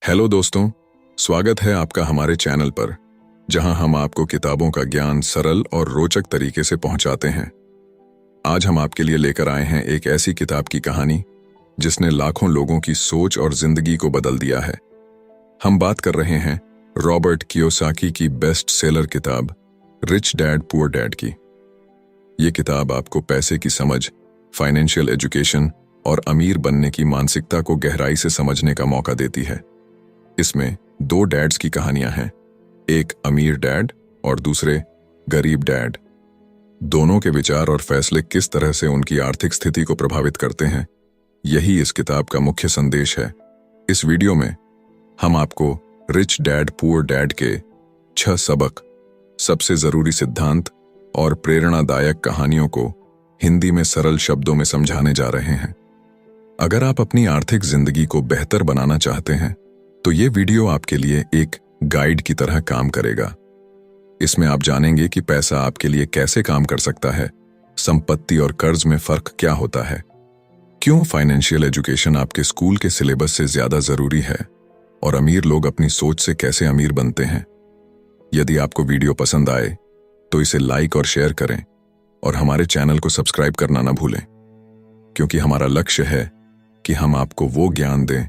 Hello दोस्तों, स्वागत है आपका हमारे चैनल पर, जहां हम आपको किताबों का ज्ञान सरल और रोचक तरीके से पहुंचाते हैं। आज हम आपके लिए लेकर आए हैं एक ऐसी किताब की कहानी जिसने लाखों लोगों की सोच और जिंदगी को बदल दिया है। हम बात कर रहे हैं रॉबर्ट कियोसाकी की बेस्ट सेलर किताब रिच डैड पुअर डैड की। ये किताब आपको पैसे की समझ, फाइनेंशियल एजुकेशन और अमीर बनने की मानसिकता को गहराई से समझने का मौका देती है। इसमें दो डैड्स की कहानियां हैं, एक अमीर डैड और दूसरे गरीब डैड। दोनों के विचार और फैसले किस तरह से उनकी आर्थिक स्थिति को प्रभावित करते हैं, यही इस किताब का मुख्य संदेश है। इस वीडियो में हम आपको रिच डैड पुअर डैड के 6 सबक, सबसे जरूरी सिद्धांत और प्रेरणादायक कहानियों को हिंदी में सरल शब्दों में समझाने जा रहे हैं। अगर आप अपनी आर्थिक जिंदगी को बेहतर बनाना चाहते हैं तो ये वीडियो आपके लिए एक गाइड की तरह काम करेगा। इसमें आप जानेंगे कि पैसा आपके लिए कैसे काम कर सकता है, संपत्ति और कर्ज में फर्क क्या होता है, क्यों फाइनेंशियल एजुकेशन आपके स्कूल के सिलेबस से ज्यादा जरूरी है और अमीर लोग अपनी सोच से कैसे अमीर बनते हैं। यदि आपको वीडियो पसंद आए तो इसे लाइक और शेयर करें और हमारे चैनल को सब्सक्राइब करना ना भूलें, क्योंकि हमारा लक्ष्य है कि हम आपको वो ज्ञान दें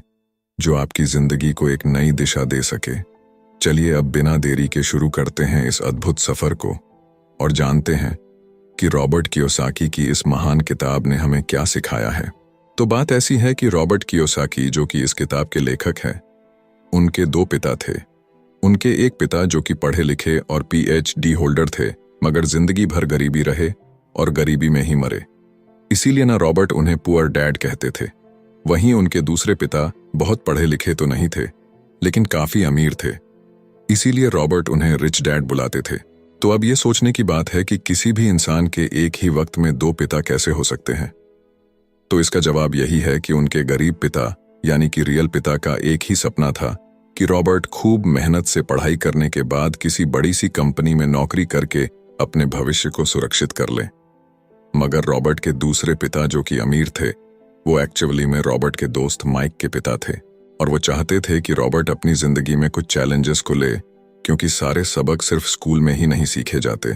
जो आपकी जिंदगी को एक नई दिशा दे सके। चलिए अब बिना देरी के शुरू करते हैं इस अद्भुत सफर को और जानते हैं कि रॉबर्ट कियोसाकी की इस महान किताब ने हमें क्या सिखाया है। तो बात ऐसी है कि रॉबर्ट कियोसाकी, जो कि इस किताब के लेखक हैं, उनके 2 पिता थे। उनके एक पिता जो कि पढ़े लिखे और PhD होल्डर थे, मगर जिंदगी भर गरीबी रहे और गरीबी में ही मरे। इसीलिए ना रॉबर्ट उन्हें पुअर डैड कहते थे। वहीं उनके दूसरे पिता बहुत पढ़े लिखे तो नहीं थे, लेकिन काफी अमीर थे। इसीलिए रॉबर्ट उन्हें रिच डैड बुलाते थे। तो अब ये सोचने की बात है कि किसी भी इंसान के एक ही वक्त में 2 पिता कैसे हो सकते हैं। तो इसका जवाब यही है कि उनके गरीब पिता यानी कि रियल पिता का एक ही सपना था कि रॉबर्ट खूब मेहनत से पढ़ाई करने के बाद किसी बड़ी सी कंपनी में नौकरी करके अपने भविष्य को सुरक्षित कर ले। मगर रॉबर्ट के दूसरे पिता जो कि अमीर थे, वो एक्चुअली में रॉबर्ट के दोस्त माइक के पिता थे और वो चाहते थे कि रॉबर्ट अपनी जिंदगी में कुछ चैलेंजेस को ले, क्योंकि सारे सबक सिर्फ स्कूल में ही नहीं सीखे जाते।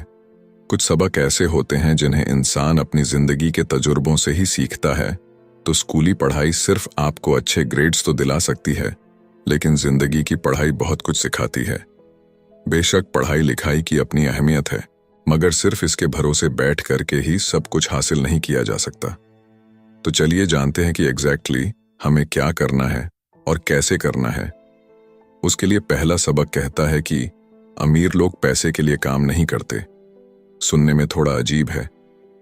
कुछ सबक ऐसे होते हैं जिन्हें इंसान अपनी जिंदगी के तजुर्बों से ही सीखता है। तो स्कूली पढ़ाई सिर्फ आपको अच्छे ग्रेड्स तो दिला सकती है, लेकिन जिंदगी की पढ़ाई बहुत कुछ सिखाती है। बेशक पढ़ाई लिखाई की अपनी अहमियत है, मगर सिर्फ इसके भरोसे बैठ करके ही सब कुछ हासिल नहीं किया जा सकता। तो चलिए जानते हैं कि एग्जैक्टली हमें क्या करना है और कैसे करना है। उसके लिए पहला सबक कहता है कि अमीर लोग पैसे के लिए काम नहीं करते। सुनने में थोड़ा अजीब है,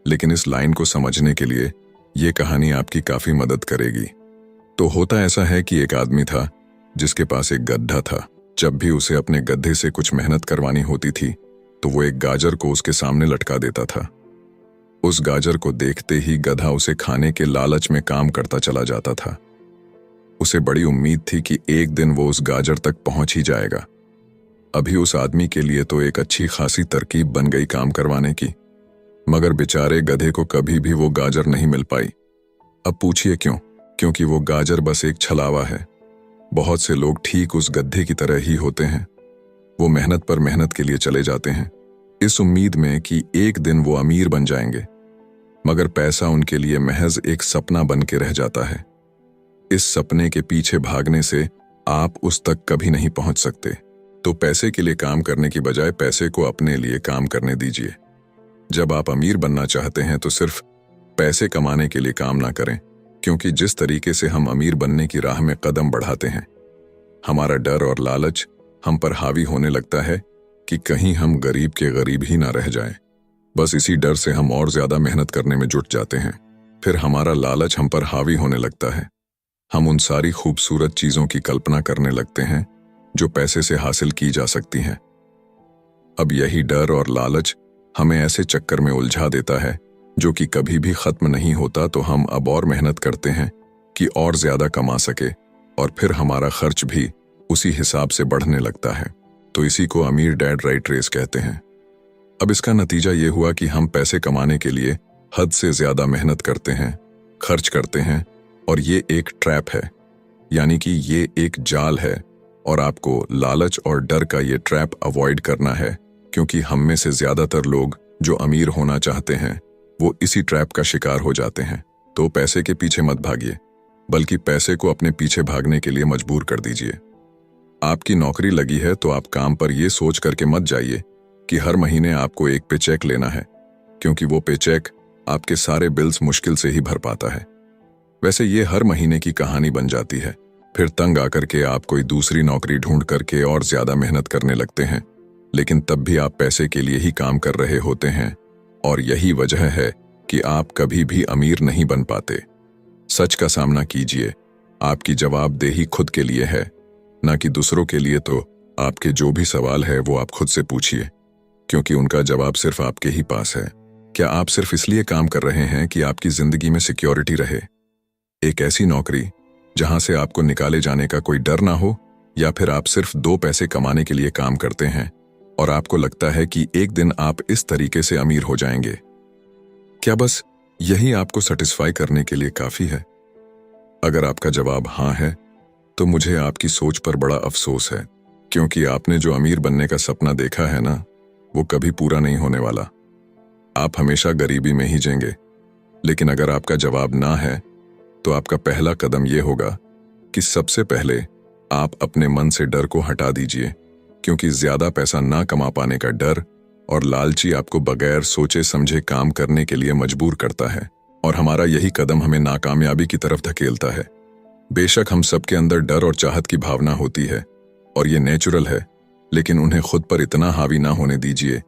लेकिन इस लाइन को समझने के लिए ये कहानी आपकी काफी मदद करेगी। तो होता ऐसा है कि एक आदमी था जिसके पास एक गड्ढा था। जब भी उसे अपने गड्ढे से कुछ मेहनत करवानी होती थी तो वो एक गाजर को उसके सामने लटका देता था। उस गाजर को देखते ही गधा उसे खाने के लालच में काम करता चला जाता था। उसे बड़ी उम्मीद थी कि एक दिन वो उस गाजर तक पहुंच ही जाएगा। अभी उस आदमी के लिए तो एक अच्छी खासी तरकीब बन गई काम करवाने की, मगर बेचारे गधे को कभी भी वो गाजर नहीं मिल पाई। अब पूछिए क्यों? क्योंकि वो गाजर बस एक छलावा है। बहुत से लोग ठीक उस गधे की तरह ही होते हैं। वो मेहनत पर मेहनत के लिए चले जाते हैं, इस उम्मीद में कि एक दिन वो अमीर बन जाएंगे, मगर पैसा उनके लिए महज एक सपना बन के रह जाता है। इस सपने के पीछे भागने से आप उस तक कभी नहीं पहुंच सकते। तो पैसे के लिए काम करने की बजाय पैसे को अपने लिए काम करने दीजिए। जब आप अमीर बनना चाहते हैं तो सिर्फ पैसे कमाने के लिए काम ना करें, क्योंकि जिस तरीके से हम अमीर बनने की राह में कदम बढ़ाते हैं, हमारा डर और लालच हम पर हावी होने लगता है कि कहीं हम गरीब के गरीब ही ना रह जाएं। बस इसी डर से हम और ज्यादा मेहनत करने में जुट जाते हैं। फिर हमारा लालच हम पर हावी होने लगता है। हम उन सारी खूबसूरत चीजों की कल्पना करने लगते हैं जो पैसे से हासिल की जा सकती हैं। अब यही डर और लालच हमें ऐसे चक्कर में उलझा देता है जो कि कभी भी खत्म नहीं होता। तो हम अब और मेहनत करते हैं कि और ज्यादा कमा सके, और फिर हमारा खर्च भी उसी हिसाब से बढ़ने लगता है। तो इसी को अमीर डैड राइट रेस कहते हैं। अब इसका नतीजा ये हुआ कि हम पैसे कमाने के लिए हद से ज्यादा मेहनत करते हैं, खर्च करते हैं, और ये एक ट्रैप है। यानी कि ये एक जाल है और आपको लालच और डर का ये ट्रैप अवॉइड करना है, क्योंकि हम में से ज्यादातर लोग जो अमीर होना चाहते हैं वो इसी ट्रैप का शिकार हो जाते हैं। तो पैसे के पीछे मत भागिए, बल्कि पैसे को अपने पीछे भागने के लिए मजबूर कर दीजिए। आपकी नौकरी लगी है तो आप काम पर यह सोच करके मत जाइए कि हर महीने आपको एक पे चेक लेना है, क्योंकि वो पे चेक आपके सारे बिल्स मुश्किल से ही भर पाता है। वैसे ये हर महीने की कहानी बन जाती है। फिर तंग आकर के आप कोई दूसरी नौकरी ढूंढ करके और ज्यादा मेहनत करने लगते हैं, लेकिन तब भी आप पैसे के लिए ही काम कर रहे होते हैं, और यही वजह है कि आप कभी भी अमीर नहीं बन पाते। सच का सामना कीजिए। आपकी जवाबदेही खुद के लिए है, ना कि दूसरों के लिए। तो आपके जो भी सवाल है वो आप खुद से पूछिए, क्योंकि उनका जवाब सिर्फ आपके ही पास है। क्या आप सिर्फ इसलिए काम कर रहे हैं कि आपकी जिंदगी में सिक्योरिटी रहे, एक ऐसी नौकरी जहां से आपको निकाले जाने का कोई डर ना हो, या फिर आप सिर्फ 2 पैसे कमाने के लिए काम करते हैं और आपको लगता है कि एक दिन आप इस तरीके से अमीर हो जाएंगे? क्या बस यही आपको सेटिस्फाई करने के लिए काफी है? अगर आपका जवाब हाँ है, तो मुझे आपकी सोच पर बड़ा अफसोस है, क्योंकि आपने जो अमीर बनने का सपना देखा है ना, वो कभी पूरा नहीं होने वाला। आप हमेशा गरीबी में ही जिएंगे। लेकिन अगर आपका जवाब ना है, तो आपका पहला कदम यह होगा कि सबसे पहले आप अपने मन से डर को हटा दीजिए, क्योंकि ज्यादा पैसा ना कमा पाने का डर और लालची आपको बगैर सोचे समझे काम करने के लिए मजबूर करता है, और हमारा यही कदम हमें नाकामयाबी की तरफ धकेलता है। बेशक हम सबके अंदर डर और चाहत की भावना होती है, और ये नेचुरल है, लेकिन उन्हें खुद पर इतना हावी ना होने दीजिए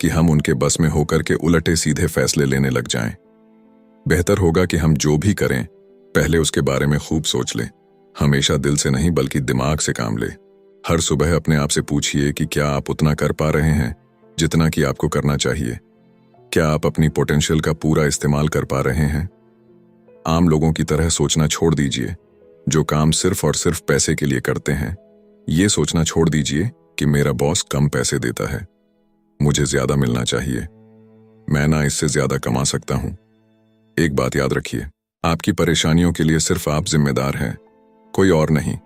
कि हम उनके बस में होकर के उलटे सीधे फैसले लेने लग जाएं। बेहतर होगा कि हम जो भी करें पहले उसके बारे में खूब सोच लें। हमेशा दिल से नहीं बल्कि दिमाग से काम ले। हर सुबह अपने आप से पूछिए कि क्या आप उतना कर पा रहे हैं जितना कि आपको करना चाहिए। क्या आप अपनी पोटेंशियल का पूरा इस्तेमाल कर पा रहे हैं? आम लोगों की तरह सोचना छोड़ दीजिए, जो काम सिर्फ और सिर्फ पैसे के लिए करते हैं। ये सोचना छोड़ दीजिए कि मेरा बॉस कम पैसे देता है, मुझे ज्यादा मिलना चाहिए, मैं ना इससे ज्यादा कमा सकता हूं। एक बात याद रखिए, आपकी परेशानियों के लिए सिर्फ आप जिम्मेदार हैं, कोई और नहीं।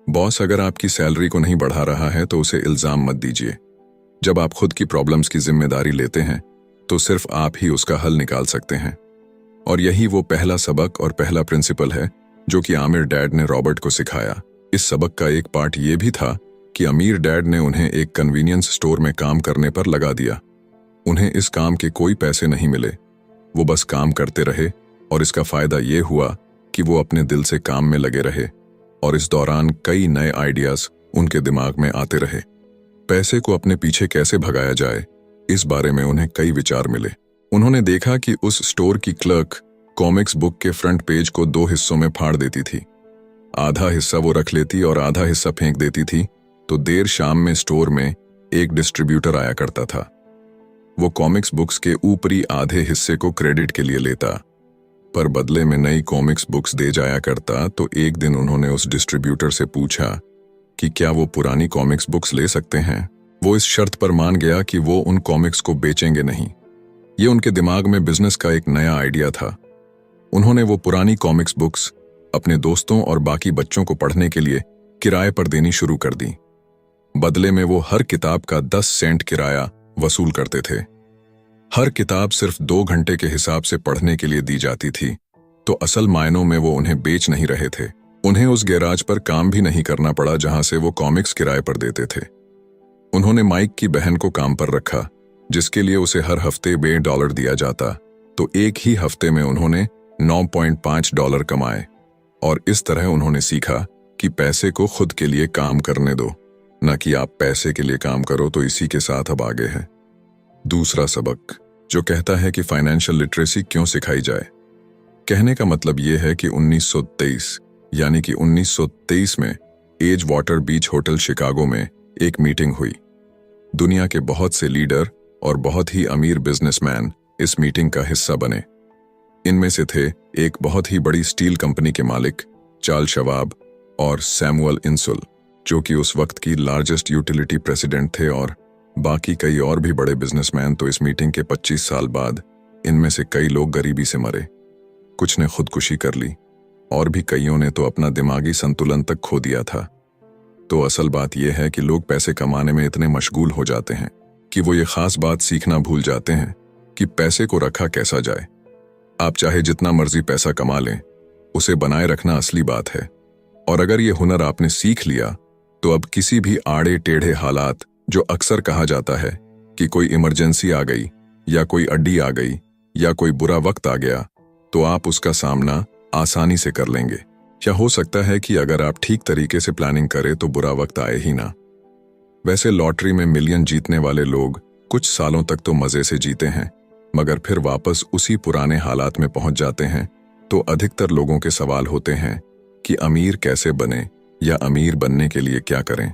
बॉस अगर आपकी सैलरी को नहीं बढ़ा रहा है तो उसे इल्जाम मत दीजिए। जब आप खुद की प्रॉब्लम्स की जिम्मेदारी लेते हैं तो सिर्फ आप ही उसका हल निकाल सकते हैं। और यही वो पहला सबक और पहला प्रिंसिपल है जो कि आमिर डैड ने रॉबर्ट को सिखाया। इस सबक का एक पार्ट ये भी था कि अमीर डैड ने उन्हें एक कन्वीनियंस स्टोर में काम करने पर लगा दिया। उन्हें इस काम के कोई पैसे नहीं मिले, वो बस काम करते रहे, और इसका फायदा ये हुआ कि वो अपने दिल से काम में लगे रहे, और इस दौरान कई नए आइडियाज उनके दिमाग में आते रहे। पैसे को अपने पीछे कैसे भगाया जाए, इस बारे में उन्हें कई विचार मिले। उन्होंने देखा कि उस स्टोर की क्लर्क कॉमिक्स बुक के फ्रंट पेज को 2 हिस्सों में फाड़ देती थी। आधा हिस्सा वो रख लेती और आधा हिस्सा फेंक देती थी, तो देर शाम में स्टोर में एक डिस्ट्रीब्यूटर आया करता था। वो कॉमिक्स बुक्स के ऊपरी आधे हिस्से को क्रेडिट के लिए लेता, पर बदले में नई कॉमिक्स बुक्स दे जाया करता। तो एक दिन उन्होंने उस डिस्ट्रीब्यूटर से पूछा कि क्या वो पुरानी कॉमिक्स बुक्स ले सकते हैं। वो इस शर्त पर मान गया कि वो उन कॉमिक्स को बेचेंगे नहीं। ये उनके दिमाग में बिजनेस का एक नया आइडिया था। उन्होंने वो पुरानी कॉमिक्स बुक्स अपने दोस्तों और बाकी बच्चों को पढ़ने के लिए किराए पर देनी शुरू कर दी। बदले में वो हर किताब का 10 सेंट किराया वसूल करते थे। हर किताब सिर्फ 2 घंटे के हिसाब से पढ़ने के लिए दी जाती थी, तो असल मायनों में वो उन्हें बेच नहीं रहे थे। उन्हें उस गैराज पर काम भी नहीं करना पड़ा जहां से वो कॉमिक्स किराए पर देते थे। उन्होंने माइक की बहन को काम पर रखा, जिसके लिए उसे हर हफ्ते $2 दिया जाता, तो एक ही हफ्ते में उन्होंने $9.5 कमाए। और इस तरह उन्होंने सीखा कि पैसे को खुद के लिए काम करने दो, न कि आप पैसे के लिए काम करो। तो इसी के साथ अब आगे है दूसरा सबक, जो कहता है कि फाइनेंशियल लिटरेसी क्यों सिखाई जाए। कहने का मतलब यह है कि 1923 में एज वाटर बीच होटल शिकागो में एक मीटिंग हुई। दुनिया के बहुत से लीडर और बहुत ही अमीर बिजनेसमैन इस मीटिंग का हिस्सा बने। इनमें से थे एक बहुत ही बड़ी स्टील कंपनी के मालिक चार्ल्स शवाब और सैमुअल इंसुल, जो कि उस वक्त की लार्जेस्ट यूटिलिटी प्रेसिडेंट थे, और बाकी कई और भी बड़े बिजनेसमैन। तो इस मीटिंग के 25 साल बाद इनमें से कई लोग गरीबी से मरे, कुछ ने खुदकुशी कर ली, और भी कईयों ने तो अपना दिमागी संतुलन तक खो दिया था। तो असल बात यह है कि लोग पैसे कमाने में इतने मशगूल हो जाते हैं कि वो ये खास बात सीखना भूल जाते हैं कि पैसे को रखा कैसा जाए। आप चाहे जितना मर्जी पैसा कमा लें, उसे बनाए रखना असली बात है। और अगर ये हुनर आपने सीख लिया तो अब किसी भी आड़े टेढ़े हालात, जो अक्सर कहा जाता है कि कोई इमरजेंसी आ गई या कोई अड्डी आ गई या कोई बुरा वक्त आ गया, तो आप उसका सामना आसानी से कर लेंगे। या हो सकता है कि अगर आप ठीक तरीके से प्लानिंग करें तो बुरा वक्त आए ही ना। वैसे लॉटरी में मिलियन जीतने वाले लोग कुछ सालों तक तो मजे से जीते हैं, मगर फिर वापस उसी पुराने हालात में पहुंच जाते हैं। तो अधिकतर लोगों के सवाल होते हैं कि अमीर कैसे बने या अमीर बनने के लिए क्या करें।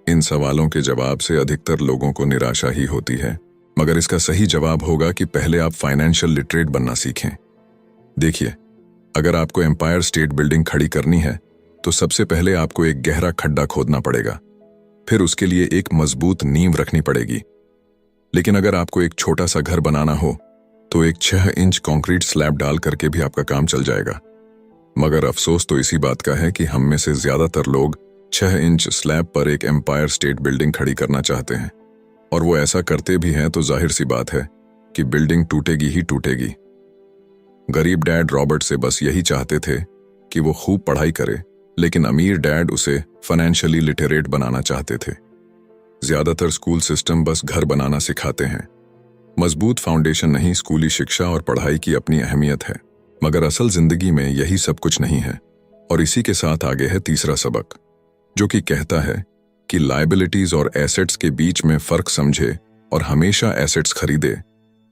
इन सवालों के जवाब से अधिकतर लोगों को निराशा ही होती है, मगर इसका सही जवाब होगा कि पहले आप फाइनेंशियल लिटरेट बनना सीखें। देखिए, अगर आपको एम्पायर स्टेट बिल्डिंग खड़ी करनी है तो सबसे पहले आपको एक गहरा खड्डा खोदना पड़ेगा, फिर उसके लिए एक मजबूत नींव रखनी पड़ेगी। लेकिन अगर आपको एक छोटा सा घर बनाना हो तो एक 6 इंच कंक्रीट स्लैब डाल करके भी आपका काम चल जाएगा। मगर अफसोस तो इसी बात का है कि हम में से ज्यादातर लोग 6 इंच स्लैब पर एक एम्पायर स्टेट बिल्डिंग खड़ी करना चाहते हैं, और वो ऐसा करते भी हैं तो जाहिर सी बात है कि बिल्डिंग टूटेगी ही टूटेगी। गरीब डैड रॉबर्ट से बस यही चाहते थे कि वो खूब पढ़ाई करे, लेकिन अमीर डैड उसे फाइनेंशियली लिटरेट बनाना चाहते थे। ज्यादातर स्कूल सिस्टम बस घर बनाना सिखाते हैं, मजबूत फाउंडेशन नहीं। स्कूली शिक्षा और पढ़ाई की अपनी अहमियत है, मगर असल जिंदगी में यही सब कुछ नहीं है। और इसी के साथ आगे है तीसरा सबक, जो कि कहता है कि लायबिलिटीज और एसेट्स के बीच में फर्क समझे और हमेशा एसेट्स खरीदे।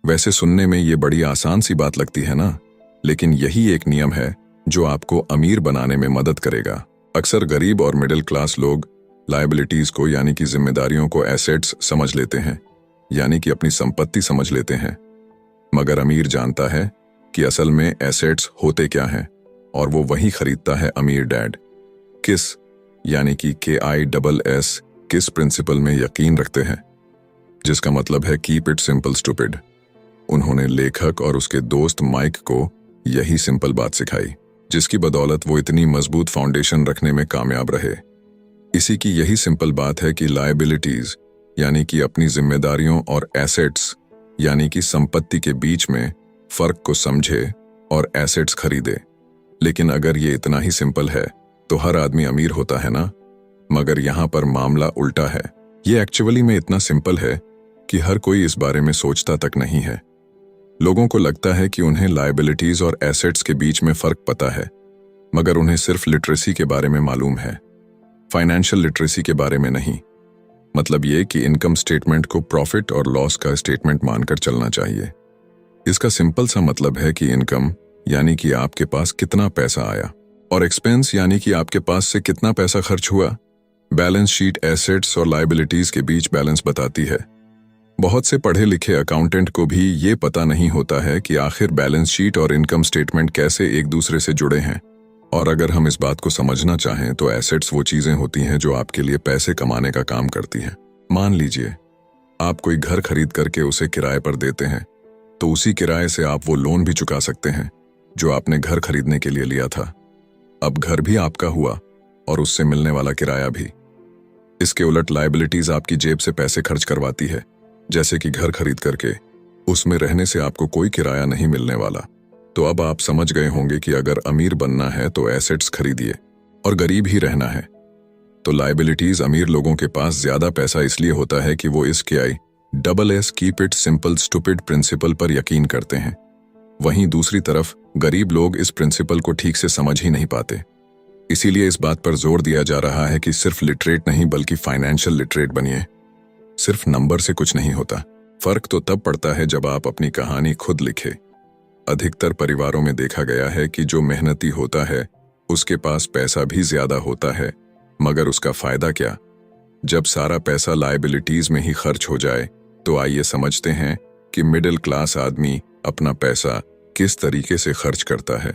वैसे सुनने में ये बड़ी आसान सी बात लगती है ना, लेकिन यही एक नियम है जो आपको अमीर बनाने में मदद करेगा। अक्सर गरीब और मिडिल क्लास लोग लायबिलिटीज को यानी कि जिम्मेदारियों को एसेट्स समझ लेते हैं, यानी कि अपनी संपत्ति समझ लेते हैं। मगर अमीर जानता है कि असल में एसेट्स होते क्या हैं, और वो वही खरीदता है अमीर डैड। किस यानी कि KISS किस प्रिंसिपल में यकीन रखते हैं, जिसका मतलब है कीप इट सिंपल स्टूपिड। उन्होंने लेखक और उसके दोस्त माइक को यही सिंपल बात सिखाई, जिसकी बदौलत वो इतनी मजबूत फाउंडेशन रखने में कामयाब रहे। इसी की यही सिंपल बात है कि लायबिलिटीज यानी कि अपनी जिम्मेदारियों और एसेट्स यानी कि संपत्ति के बीच में फर्क को समझे और एसेट्स खरीदे। लेकिन अगर ये इतना ही सिंपल है तो हर आदमी अमीर होता है ना। मगर यहाँ पर मामला उल्टा है। ये एक्चुअली में इतना सिंपल है कि हर कोई इस बारे में सोचता तक नहीं है। लोगों को लगता है कि उन्हें लायबिलिटीज और एसेट्स के बीच में फर्क पता है, मगर उन्हें सिर्फ लिटरेसी के बारे में मालूम है, फाइनेंशियल लिटरेसी के बारे में नहीं। मतलब ये कि इनकम स्टेटमेंट को प्रॉफिट और लॉस का स्टेटमेंट मानकर चलना चाहिए। इसका सिंपल सा मतलब है कि इनकम यानी कि आपके पास कितना पैसा आया, और एक्सपेंस यानी कि आपके पास से कितना पैसा खर्च हुआ। बैलेंस शीट एसेट्स और लायबिलिटीज के बीच बैलेंस बताती है। बहुत से पढ़े लिखे अकाउंटेंट को भी ये पता नहीं होता है कि आखिर बैलेंस शीट और इनकम स्टेटमेंट कैसे एक दूसरे से जुड़े हैं। और अगर हम इस बात को समझना चाहें तो एसेट्स वो चीजें होती हैं जो आपके लिए पैसे कमाने का काम करती हैं। मान लीजिए आप कोई घर खरीद करके उसे किराए पर देते हैं, तो उसी किराए से आप वो लोन भी चुका सकते हैं जो आपने घर खरीदने के लिए लिया था। अब घर भी आपका हुआ और उससे मिलने वाला किराया भी। इसके उलट लायबिलिटीज आपकी जेब से पैसे खर्च करवाती है, जैसे कि घर खरीद करके उसमें रहने से आपको कोई किराया नहीं मिलने वाला। तो अब आप समझ गए होंगे कि अगर अमीर बनना है तो एसेट्स खरीदिए, और गरीब ही रहना है तो लायबिलिटीज। अमीर लोगों के पास ज्यादा पैसा इसलिए होता है कि वो इस KISS keep it simple stupid principle पर यकीन करते हैं। वहीं दूसरी तरफ गरीब लोग इस प्रिंसिपल को ठीक से समझ ही नहीं पाते। इसीलिए इस बात पर जोर दिया जा रहा है कि सिर्फ लिटरेट नहीं बल्कि फाइनेंशियल लिटरेट बनिए। सिर्फ नंबर से कुछ नहीं होता। फर्क तो तब पड़ता है जब आप अपनी कहानी खुद लिखे। अधिकतर परिवारों में देखा गया है कि जो मेहनती होता है उसके पास पैसा भी ज्यादा होता है, मगर उसका फायदा क्या? जब सारा पैसा लायबिलिटीज में ही खर्च हो जाए तो आइए समझते हैं कि मिडिल क्लास आदमी अपना पैसा किस तरीके से खर्च करता है।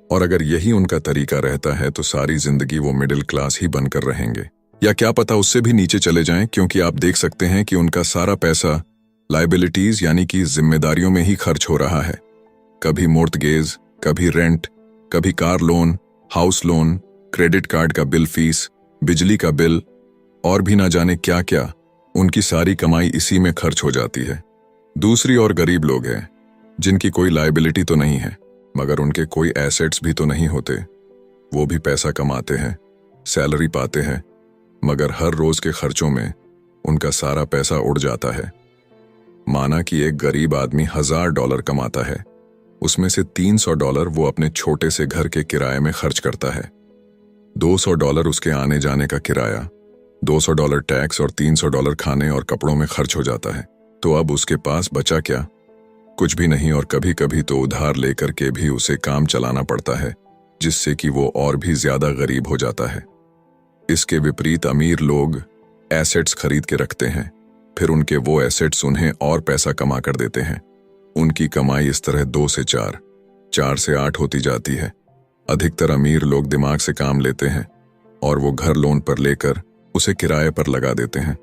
और अगर यही उनका तरीका रहता है तो सारी जिंदगी वो मिडिल क्लास ही बनकर रहेंगे, या क्या पता उससे भी नीचे चले जाएं, क्योंकि आप देख सकते हैं कि उनका सारा पैसा लायबिलिटीज यानी कि जिम्मेदारियों में ही खर्च हो रहा है। कभी मोर्टगेज, कभी रेंट, कभी car loan, house loan, credit card का बिल फीस, बिजली का बिल और भी ना जाने क्या क्या। उनकी सारी कमाई इसी में खर्च हो जाती है। दूसरी ओर गरीब लोग हैं जिनकी कोई लायबिलिटी तो नहीं है, मगर उनके कोई एसेट्स भी तो नहीं होते। वो भी पैसा कमाते हैं, सैलरी पाते हैं, मगर हर रोज के खर्चों में उनका सारा पैसा उड़ जाता है। माना कि एक गरीब आदमी $1000 कमाता है, उसमें से $300 वो अपने छोटे से घर के किराए में खर्च करता है, $200 उसके आने जाने का किराया, $200 टैक्स और $300 खाने और कपड़ों में खर्च हो जाता है। तो अब उसके पास बचा क्या? कुछ भी नहीं, और कभी कभी तो उधार लेकर के भी उसे काम चलाना पड़ता है, जिससे कि वो और भी ज्यादा गरीब हो जाता है। इसके विपरीत अमीर लोग एसेट्स खरीद के रखते हैं, फिर उनके वो एसेट्स उन्हें और पैसा कमा कर देते हैं। उनकी कमाई इस तरह 2 से 4, 4 से 8 होती जाती है। अधिकतर अमीर लोग दिमाग से काम लेते हैं और वो घर लोन पर लेकर उसे किराए पर लगा देते हैं।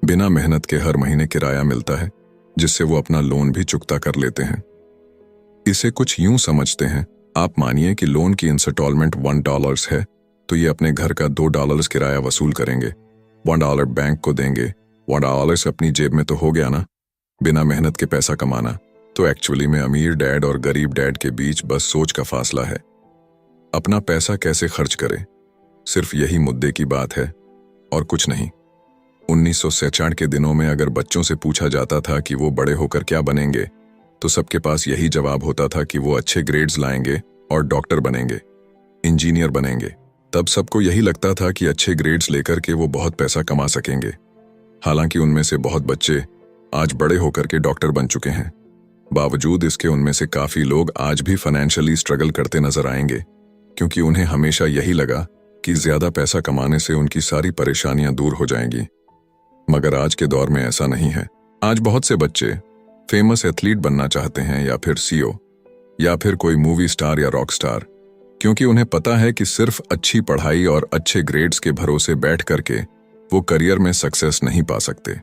बिना मेहनत के हर महीने किराया मिलता है, जिससे वो अपना लोन भी चुकता कर लेते हैं। इसे कुछ यूं समझते हैं, आप मानिए कि लोन की इंस्टॉलमेंट $1 है, तो ये अपने घर का $2 किराया वसूल करेंगे, $1 बैंक को देंगे, $1 अपनी जेब में तो हो गया ना, बिना मेहनत के पैसा कमाना। तो एक्चुअली में अमीर डैड और गरीब डैड के बीच बस सोच का फासला है। अपना पैसा कैसे खर्च करें, सिर्फ यही मुद्दे की बात है और कुछ नहीं। 1966 के दिनों में अगर बच्चों से पूछा जाता था कि वो बड़े होकर क्या बनेंगे, तो सबके पास यही जवाब होता था कि वो अच्छे ग्रेड्स लाएंगे और डॉक्टर बनेंगे, इंजीनियर बनेंगे। तब सबको यही लगता था कि अच्छे ग्रेड्स लेकर के वो बहुत पैसा कमा सकेंगे। हालांकि उनमें से बहुत बच्चे आज बड़े होकर के डॉक्टर बन चुके हैं। बावजूद इसके उनमें से काफी लोग आज भी फाइनेंशियली स्ट्रगल करते नजर आएंगे, क्योंकि उन्हें हमेशा यही लगा कि ज्यादा पैसा कमाने से उनकी सारी परेशानियां दूर हो जाएंगी। मगर आज के दौर में ऐसा नहीं है। आज बहुत से बच्चे फेमस एथलीट बनना चाहते हैं, या फिर सीईओ, या फिर कोई मूवी स्टार या रॉक स्टार, क्योंकि उन्हें पता है कि सिर्फ अच्छी पढ़ाई और अच्छे ग्रेड्स के भरोसे बैठ करके वो करियर में सक्सेस नहीं पा सकते।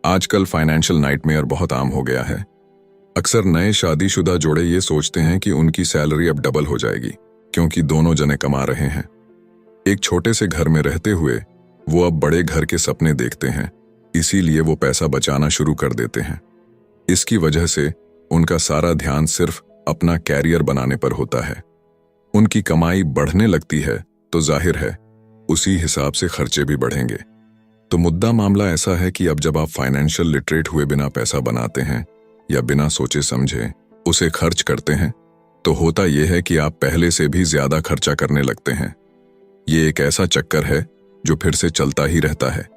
आजकल फाइनेंशियल नाइटमेयर बहुत आम हो गया है। अक्सर नए शादीशुदा जोड़े ये सोचते हैं कि उनकी सैलरी अब डबल हो जाएगी, क्योंकि दोनों जने कमा रहे हैं। एक छोटे से घर में रहते हुए वो अब बड़े घर के सपने देखते हैं, इसीलिए वो पैसा बचाना शुरू कर देते हैं। इसकी वजह से उनका सारा ध्यान सिर्फ अपना कैरियर बनाने पर होता है। उनकी कमाई बढ़ने लगती है तो जाहिर है उसी हिसाब से खर्चे भी बढ़ेंगे। तो मुद्दा मामला ऐसा है कि अब जब आप फाइनेंशियल लिटरेट हुए बिना पैसा बनाते हैं या बिना सोचे समझे उसे खर्च करते हैं, तो होता यह है कि आप पहले से भी ज्यादा खर्चा करने लगते हैं। ये एक ऐसा चक्कर है जो फिर से चलता ही रहता है।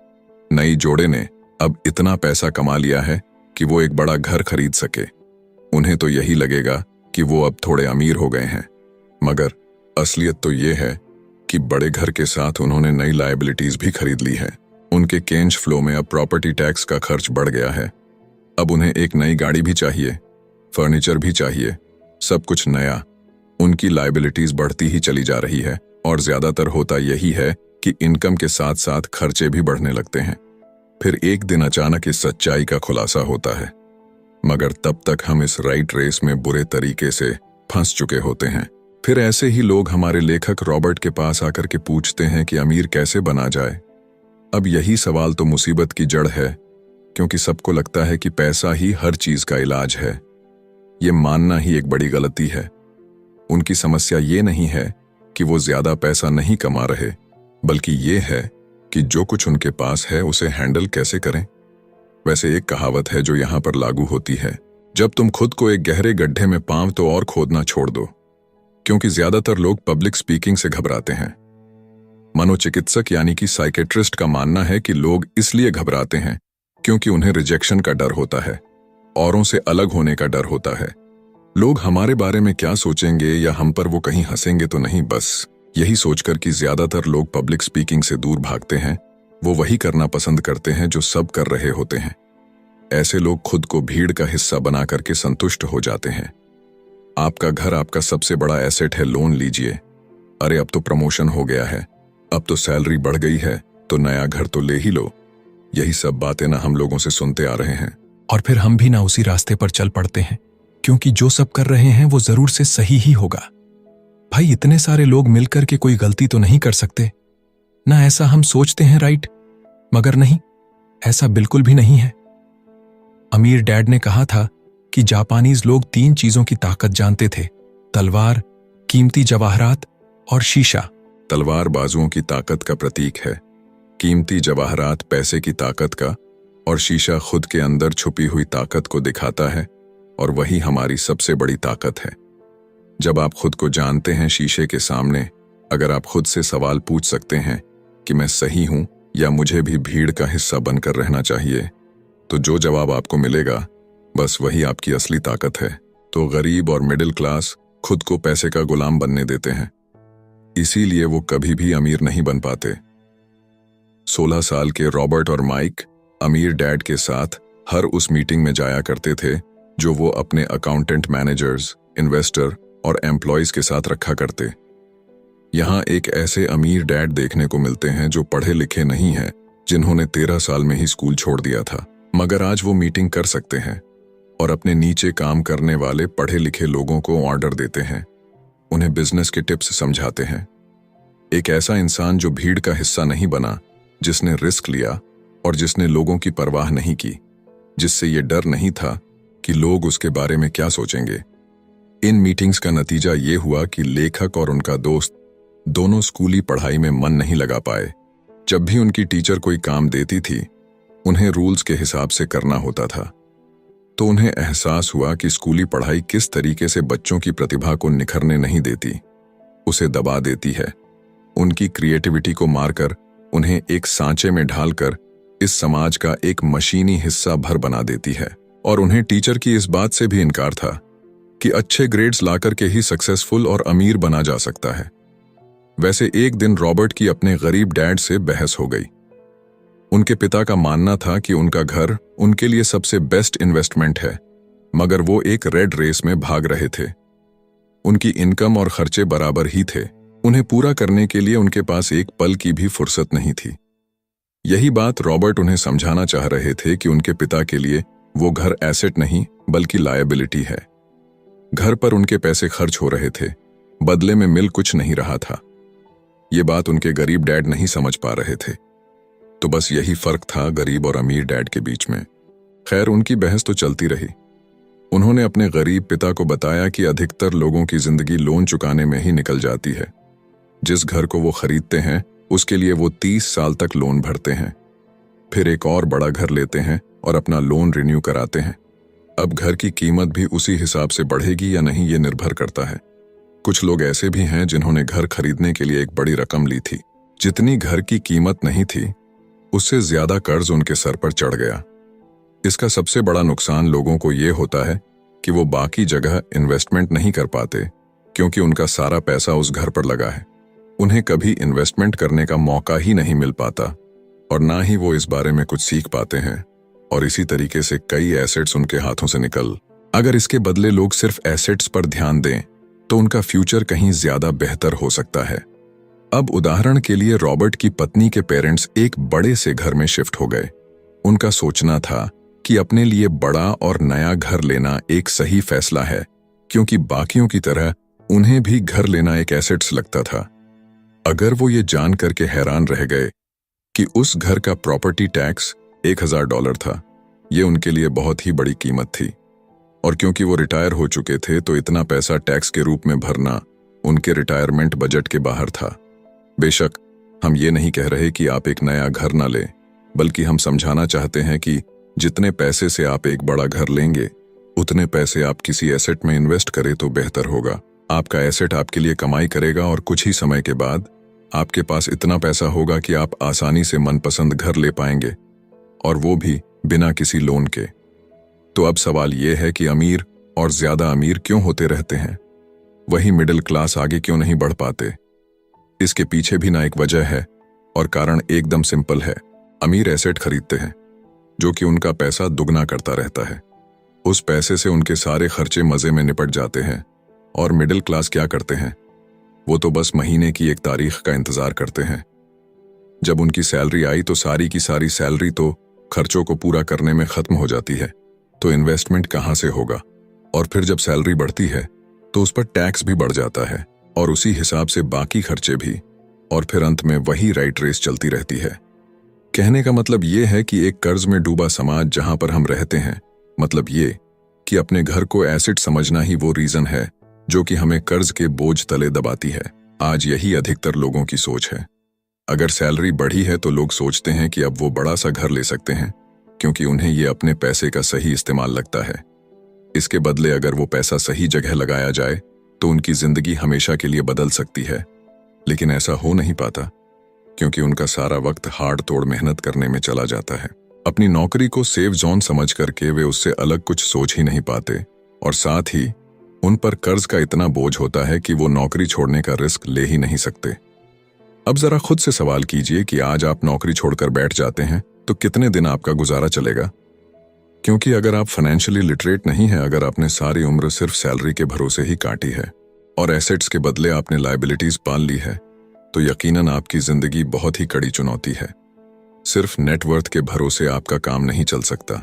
नई जोड़े ने अब इतना पैसा कमा लिया है कि वो एक बड़ा घर खरीद सके। उन्हें तो यही लगेगा कि वो अब थोड़े अमीर हो गए हैं, मगर असलियत तो ये है कि बड़े घर के साथ उन्होंने नई लायबिलिटीज भी खरीद ली है। उनके कैश फ्लो में अब प्रॉपर्टी टैक्स का खर्च बढ़ गया है। अब उन्हें एक नई गाड़ी भी चाहिए, फर्नीचर भी चाहिए, सब कुछ नया। उनकी लायबिलिटीज बढ़ती ही चली जा रही है, और ज्यादातर होता यही है कि इनकम के साथ साथ खर्चे भी बढ़ने लगते हैं। फिर एक दिन अचानक इस सच्चाई का खुलासा होता है, मगर तब तक हम इस राइट रेस में बुरे तरीके से फंस चुके होते हैं। फिर ऐसे ही लोग हमारे लेखक रॉबर्ट के पास आकर के पूछते हैं कि अमीर कैसे बना जाए। अब यही सवाल तो मुसीबत की जड़ है, क्योंकि सबको लगता है कि पैसा ही हर चीज का इलाज है। ये मानना ही एक बड़ी गलती है। उनकी समस्या ये नहीं है कि वो ज्यादा पैसा नहीं कमा रहे, बल्कि ये है कि जो कुछ उनके पास है उसे हैंडल कैसे करें। वैसे एक कहावत है जो यहां पर लागू होती है, जब तुम खुद को एक गहरे गड्ढे में पांव तो और खोदना छोड़ दो। क्योंकि ज्यादातर लोग पब्लिक स्पीकिंग से घबराते हैं। मनोचिकित्सक यानी कि साइकेट्रिस्ट का मानना है कि लोग इसलिए घबराते हैं क्योंकि उन्हें रिजेक्शन का डर होता है, औरों से अलग होने का डर होता है। लोग हमारे बारे में क्या सोचेंगे या हम पर वो कहीं हंसेंगे तो नहीं, बस यही सोचकर कि ज्यादातर लोग पब्लिक स्पीकिंग से दूर भागते हैं। वो वही करना पसंद करते हैं जो सब कर रहे होते हैं। ऐसे लोग खुद को भीड़ का हिस्सा बना करके संतुष्ट हो जाते हैं। आपका घर आपका सबसे बड़ा एसेट है, लोन लीजिए। अरे अब तो प्रमोशन हो गया है, अब तो सैलरी बढ़ गई है, तो नया घर तो ले ही लो। यही सब बातें ना हम लोगों से सुनते आ रहे हैं, और फिर हम भी ना उसी रास्ते पर चल पड़ते हैं, क्योंकि जो सब कर रहे हैं वो जरूर से सही ही होगा। भाई इतने सारे लोग मिलकर के कोई गलती तो नहीं कर सकते ना, ऐसा हम सोचते हैं, राइट? मगर नहीं, ऐसा बिल्कुल भी नहीं है। अमीर डैड ने कहा था कि जापानीज लोग 3 चीजों की ताकत जानते थे, तलवार, कीमती जवाहरात और शीशा। तलवार बाजुओं की ताकत का प्रतीक है, कीमती जवाहरात पैसे की ताकत का, और शीशा खुद के अंदर छुपी हुई ताकत को दिखाता है, और वही हमारी सबसे बड़ी ताकत है। जब आप खुद को जानते हैं शीशे के सामने, अगर आप खुद से सवाल पूछ सकते हैं कि मैं सही हूं या मुझे भी भीड़ का हिस्सा बनकर रहना चाहिए, तो जो जवाब आपको मिलेगा बस वही आपकी असली ताकत है। तो गरीब और मिडिल क्लास खुद को पैसे का गुलाम बनने देते हैं, इसीलिए वो कभी भी अमीर नहीं बन पाते। 16 साल के रॉबर्ट और माइक अमीर डैड के साथ हर उस मीटिंग में जाया करते थे जो वो अपने अकाउंटेंट, मैनेजर्स, इन्वेस्टर और एम्प्लॉयज के साथ रखा करते। यहाँ एक ऐसे अमीर डैड देखने को मिलते हैं जो पढ़े लिखे नहीं हैं, जिन्होंने 13 साल में ही स्कूल छोड़ दिया था, मगर आज वो मीटिंग कर सकते हैं और अपने नीचे काम करने वाले पढ़े लिखे लोगों को ऑर्डर देते हैं, उन्हें बिजनेस के टिप्स समझाते हैं। एक ऐसा इंसान जो भीड़ का हिस्सा नहीं बना, जिसने रिस्क लिया और जिसने लोगों की परवाह नहीं की, जिससे ये डर नहीं था कि लोग उसके बारे में क्या सोचेंगे। इन मीटिंग्स का नतीजा ये हुआ कि लेखक और उनका दोस्त दोनों स्कूली पढ़ाई में मन नहीं लगा पाए। जब भी उनकी टीचर कोई काम देती थी, उन्हें रूल्स के हिसाब से करना होता था, तो उन्हें एहसास हुआ कि स्कूली पढ़ाई किस तरीके से बच्चों की प्रतिभा को निखरने नहीं देती, उसे दबा देती है। उनकी क्रिएटिविटी को मारकर, उन्हें एक सांचे में ढालकर इस समाज का एक मशीनी हिस्सा भर बना देती है। और उन्हें टीचर की इस बात से भी इनकार था कि अच्छे ग्रेड्स लाकर के ही सक्सेसफुल और अमीर बना जा सकता है। वैसे एक दिन रॉबर्ट की अपने गरीब डैड से बहस हो गई। उनके पिता का मानना था कि उनका घर उनके लिए सबसे बेस्ट इन्वेस्टमेंट है, मगर वो एक रेड रेस में भाग रहे थे। उनकी इनकम और खर्चे बराबर ही थे, उन्हें पूरा करने के लिए उनके पास एक पल की भी फुर्सत नहीं थी। यही बात रॉबर्ट उन्हें समझाना चाह रहे थे कि उनके पिता के लिए वो घर एसेट नहीं बल्कि लायबिलिटी है। घर पर उनके पैसे खर्च हो रहे थे, बदले में मिल कुछ नहीं रहा था। ये बात उनके गरीब डैड नहीं समझ पा रहे थे। तो बस यही फर्क था गरीब और अमीर डैड के बीच में। खैर, उनकी बहस तो चलती रही। उन्होंने अपने गरीब पिता को बताया कि अधिकतर लोगों की जिंदगी लोन चुकाने में ही निकल जाती है। जिस घर को वो खरीदते हैं उसके लिए वो 30 साल तक लोन भरते हैं, फिर एक और बड़ा घर लेते हैं और अपना लोन रिन्यू कराते हैं। अब घर की कीमत भी उसी हिसाब से बढ़ेगी या नहीं, ये निर्भर करता है। कुछ लोग ऐसे भी हैं जिन्होंने घर खरीदने के लिए एक बड़ी रकम ली थी। जितनी घर की कीमत नहीं थी, उससे ज्यादा कर्ज उनके सर पर चढ़ गया। इसका सबसे बड़ा नुकसान लोगों को ये होता है कि वो बाकी जगह इन्वेस्टमेंट नहीं कर पाते, क्योंकि उनका सारा पैसा उस घर पर लगा है। उन्हें कभी इन्वेस्टमेंट करने का मौका ही नहीं मिल पाता और ना ही वो इस बारे में कुछ सीख पाते हैं, और इसी तरीके से कई एसेट्स उनके हाथों से निकल। अगर इसके बदले लोग सिर्फ एसेट्स पर ध्यान दें तो उनका फ्यूचर कहीं ज्यादा बेहतर हो सकता है। अब उदाहरण के लिए रॉबर्ट की पत्नी के पेरेंट्स एक बड़े से घर में शिफ्ट हो गए। उनका सोचना था कि अपने लिए बड़ा और नया घर लेना एक सही फैसला है, क्योंकि बाकियों की तरह उन्हें भी घर लेना एक एसेट्स लगता था। अगर वो ये जान करके हैरान रह गए कि उस घर का प्रॉपर्टी टैक्स $1000 था, ये उनके लिए बहुत ही बड़ी कीमत थी, और क्योंकि वो रिटायर हो चुके थे तो इतना पैसा टैक्स के रूप में भरना उनके रिटायरमेंट बजट के बाहर था। बेशक हम ये नहीं कह रहे कि आप एक नया घर ना लें, बल्कि हम समझाना चाहते हैं कि जितने पैसे से आप एक बड़ा घर लेंगे, उतने पैसे आप किसी एसेट में इन्वेस्ट करें तो बेहतर होगा। आपका एसेट आपके लिए कमाई करेगा और कुछ ही समय के बाद आपके पास इतना पैसा होगा कि आप आसानी से मनपसंद घर ले पाएंगे, और वो भी बिना किसी लोन के। तो अब सवाल ये है कि अमीर और ज्यादा अमीर क्यों होते रहते हैं, वही मिडिल क्लास आगे क्यों नहीं बढ़ पाते? इसके पीछे भी ना एक वजह है, और कारण एकदम सिंपल है। अमीर एसेट खरीदते हैं जो कि उनका पैसा दुगना करता रहता है। उस पैसे से उनके सारे खर्चे मजे में निपट जाते हैं, और मिडिल क्लास क्या करते हैं? वो तो बस महीने की एक तारीख का इंतजार करते हैं। जब उनकी सैलरी आई तो सारी की सारी सैलरी तो खर्चों को पूरा करने में खत्म हो जाती है, तो इन्वेस्टमेंट कहाँ से होगा? और फिर जब सैलरी बढ़ती है तो उस पर टैक्स भी बढ़ जाता है। और उसी हिसाब से बाकी खर्चे भी, और फिर अंत में वही राइट रेस चलती रहती है। कहने का मतलब ये है कि एक कर्ज में डूबा समाज जहां पर हम रहते हैं, मतलब ये कि अपने घर को एसेट समझना ही वो रीजन है जो कि हमें कर्ज के बोझ तले दबाती है। आज यही अधिकतर लोगों की सोच है। अगर सैलरी बढ़ी है तो लोग सोचते हैं कि अब वो बड़ा सा घर ले सकते हैं, क्योंकि उन्हें ये अपने पैसे का सही इस्तेमाल लगता है। इसके बदले अगर वो पैसा सही जगह लगाया जाए तो उनकी जिंदगी हमेशा के लिए बदल सकती है। लेकिन ऐसा हो नहीं पाता, क्योंकि उनका सारा वक्त हाड़ तोड़ मेहनत करने में चला जाता है। अपनी नौकरी को सेफ जोन समझ करके वे उससे अलग कुछ सोच ही नहीं पाते, और साथ ही उन पर कर्ज का इतना बोझ होता है कि वो नौकरी छोड़ने का रिस्क ले ही नहीं सकते। अब जरा खुद से सवाल कीजिए कि आज आप नौकरी छोड़कर बैठ जाते हैं तो कितने दिन आपका गुजारा चलेगा? क्योंकि अगर आप फाइनेंशियली लिटरेट नहीं हैं, अगर आपने सारी उम्र सिर्फ सैलरी के भरोसे ही काटी है और एसेट्स के बदले आपने लायबिलिटीज पाल ली है, तो यकीनन आपकी जिंदगी बहुत ही कड़ी चुनौती है। सिर्फ नेटवर्थ के भरोसे आपका काम नहीं चल सकता।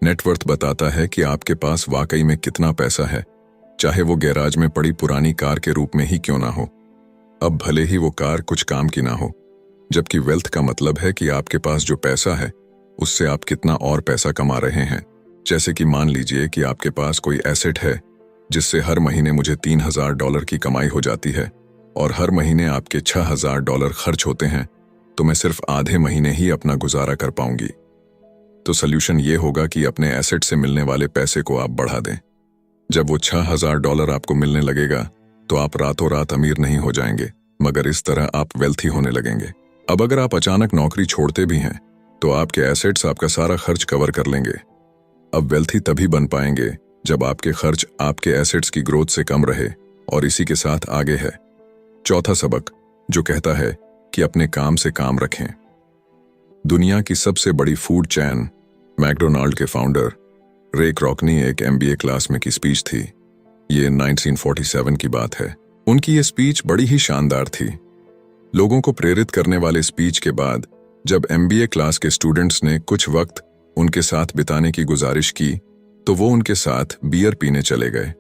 नेटवर्थ बताता है कि आपके पास वाकई में कितना पैसा है, चाहे वो गैराज में पड़ी पुरानी कार के रूप में ही क्यों ना हो। अब भले ही वो कार कुछ काम की ना हो, जबकि वेल्थ का मतलब है कि आपके पास जो पैसा है उससे आप कितना और पैसा कमा रहे हैं। जैसे कि मान लीजिए कि आपके पास कोई एसेट है जिससे हर महीने मुझे $3000 की कमाई हो जाती है और हर महीने आपके $6000 खर्च होते हैं, तो मैं सिर्फ आधे महीने ही अपना गुजारा कर पाऊंगी। तो सल्यूशन ये होगा कि अपने एसेट से मिलने वाले पैसे को आप बढ़ा दें। जब वो $6000 आपको मिलने लगेगा तो आप रातों रात अमीर नहीं हो जाएंगे, मगर इस तरह आप वेल्थी होने लगेंगे। अब अगर आप अचानक नौकरी छोड़ते भी हैं तो आपके एसेट्स आपका सारा खर्च कवर कर लेंगे। अब वेल्थी तभी बन पाएंगे जब आपके खर्च आपके एसेट्स की ग्रोथ से कम रहे, और इसी के साथ आगे है चौथा सबक, जो कहता है कि अपने काम से काम रखें। दुनिया की सबसे बड़ी फूड चैन मैकडोनाल्ड के फाउंडर रे क्रॉकनी एक MBA क्लास में की स्पीच थी। ये 1947 की बात है। उनकी ये स्पीच बड़ी ही शानदार थी। लोगों को प्रेरित करने वाले स्पीच के बाद जब MBA क्लास के स्टूडेंट्स ने कुछ वक्त उनके साथ बिताने की गुजारिश की तो वो उनके साथ बियर पीने चले गए।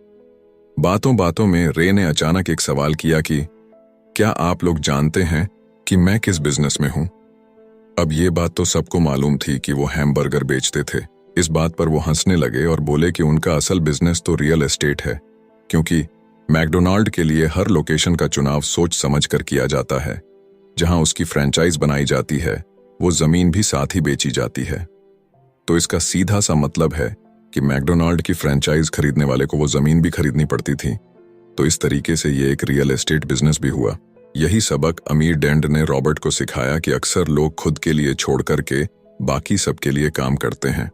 बातों बातों में रे ने अचानक एक सवाल किया कि क्या आप लोग जानते हैं कि मैं किस बिजनेस में हूं? अब ये बात तो सबको मालूम थी कि वो हैमबर्गर बेचते थे। इस बात पर वो हंसने लगे और बोले कि उनका असल बिजनेस तो रियल एस्टेट है, क्योंकि मैकडोनाल्ड के लिए हर लोकेशन का चुनाव सोच समझ कर किया जाता है। जहां उसकी फ्रेंचाइज बनाई जाती है वो जमीन भी साथ ही बेची जाती है। तो इसका सीधा सा मतलब है कि मैकडोनाल्ड की फ्रेंचाइज खरीदने वाले को वो जमीन भी खरीदनी पड़ती थी। तो इस तरीके से ये एक रियल एस्टेट बिजनेस भी हुआ। यही सबक अमीर डेंड ने रॉबर्ट को सिखाया कि अक्सर लोग खुद के लिए छोड़ करके बाकी सबके लिए काम करते हैं।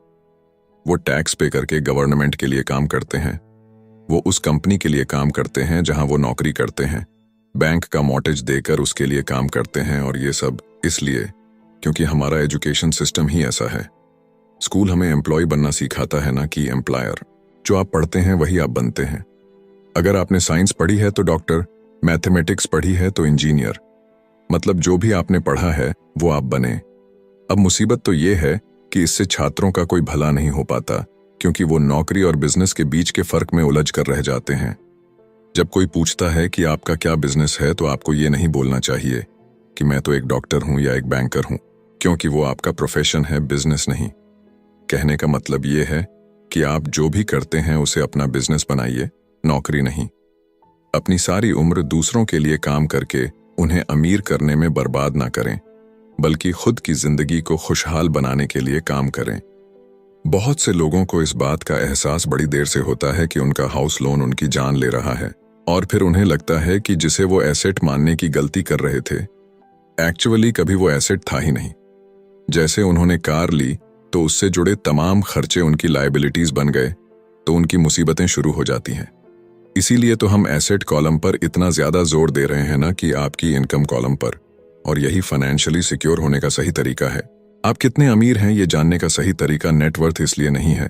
वो टैक्स पे करके गवर्नमेंट के लिए काम करते हैं, वो उस कंपनी के लिए काम करते हैं जहां वो नौकरी करते हैं, बैंक का मॉर्टगेज देकर उसके लिए काम करते हैं। और ये सब इसलिए क्योंकि हमारा एजुकेशन सिस्टम ही ऐसा है। स्कूल हमें एम्प्लॉय बनना सिखाता है, ना कि एम्प्लॉयर। जो आप पढ़ते हैं वही आप बनते हैं। अगर आपने साइंस पढ़ी है तो डॉक्टर, मैथमेटिक्स पढ़ी है तो इंजीनियर, मतलब जो भी आपने पढ़ा है वो आप बने। अब मुसीबत तो ये है कि इससे छात्रों का कोई भला नहीं हो पाता, क्योंकि वो नौकरी और बिजनेस के बीच के फर्क में उलझ कर रह जाते हैं। जब कोई पूछता है कि आपका क्या बिजनेस है तो आपको ये नहीं बोलना चाहिए कि मैं तो एक डॉक्टर हूं या एक बैंकर हूं, क्योंकि वो आपका प्रोफेशन है, बिजनेस नहीं। कहने का मतलब ये है कि आप जो भी करते हैं उसे अपना बिजनेस बनाइए, नौकरी नहीं। अपनी सारी उम्र दूसरों के लिए काम करके उन्हें अमीर करने में बर्बाद ना करें, बल्कि खुद की जिंदगी को खुशहाल बनाने के लिए काम करें। बहुत से लोगों को इस बात का एहसास बड़ी देर से होता है कि उनका हाउस लोन उनकी जान ले रहा है, और फिर उन्हें लगता है कि जिसे वो एसेट मानने की गलती कर रहे थे, एक्चुअली कभी वो एसेट था ही नहीं। जैसे उन्होंने कार ली तो उससे जुड़े तमाम खर्चे उनकी लायबिलिटीज बन गए, तो उनकी मुसीबतें शुरू हो जाती हैं। इसीलिए तो हम एसेट कॉलम पर इतना ज्यादा जोर दे रहे हैं ना कि आपकी इनकम कॉलम पर, और यही फाइनेंशियली सिक्योर होने का सही तरीका है। आप कितने अमीर हैं ये जानने का सही तरीका नेटवर्थ इसलिए नहीं है,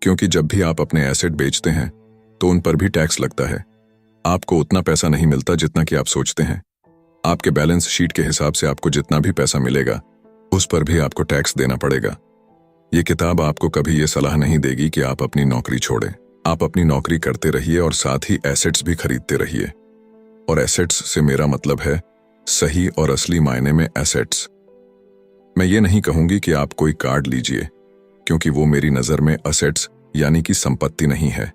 क्योंकि जब भी आप अपने एसेट बेचते हैं तो उन पर भी टैक्स लगता है। आपको उतना पैसा नहीं मिलता जितना कि आप सोचते हैं। आपके बैलेंस शीट के हिसाब से आपको जितना भी पैसा मिलेगा उस पर भी आपको टैक्स देना पड़ेगा। ये किताब आपको कभी ये सलाह नहीं देगी कि आप अपनी नौकरी छोड़ें। आप अपनी नौकरी करते रहिए और साथ ही एसेट्स भी खरीदते रहिए। और एसेट्स से मेरा मतलब है सही और असली मायने में एसेट्स। मैं ये नहीं कहूंगी कि आप कोई कार्ड लीजिए, क्योंकि वो मेरी नज़र में असेट्स यानी कि संपत्ति नहीं है,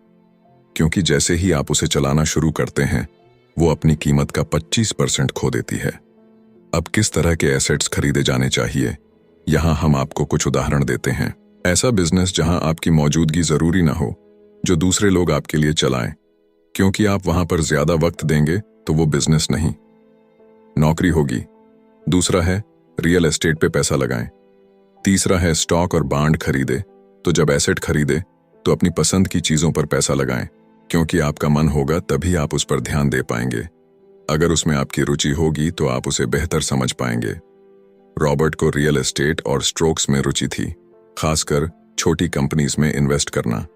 क्योंकि जैसे ही आप उसे चलाना शुरू करते हैं वो अपनी कीमत का 25% खो देती है। अब किस तरह के एसेट्स खरीदे जाने चाहिए, यहां हम आपको कुछ उदाहरण देते हैं। ऐसा बिजनेस जहां आपकी मौजूदगी जरूरी ना हो, जो दूसरे लोग आपके लिए चलाएं, क्योंकि आप वहां पर ज्यादा वक्त देंगे तो वो बिजनेस नहीं, नौकरी होगी। दूसरा है रियल एस्टेट पे पैसा लगाएं। तीसरा है स्टॉक और बांड खरीदे। तो जब एसेट खरीदे तो अपनी पसंद की चीजों पर पैसा लगाएं, क्योंकि आपका मन होगा तभी आप उस पर ध्यान दे पाएंगे। अगर उसमें आपकी रुचि होगी तो आप उसे बेहतर समझ पाएंगे। रॉबर्ट को रियल एस्टेट और स्ट्रोक्स में रुचि थी, खासकर छोटी कंपनीज में इन्वेस्ट करना।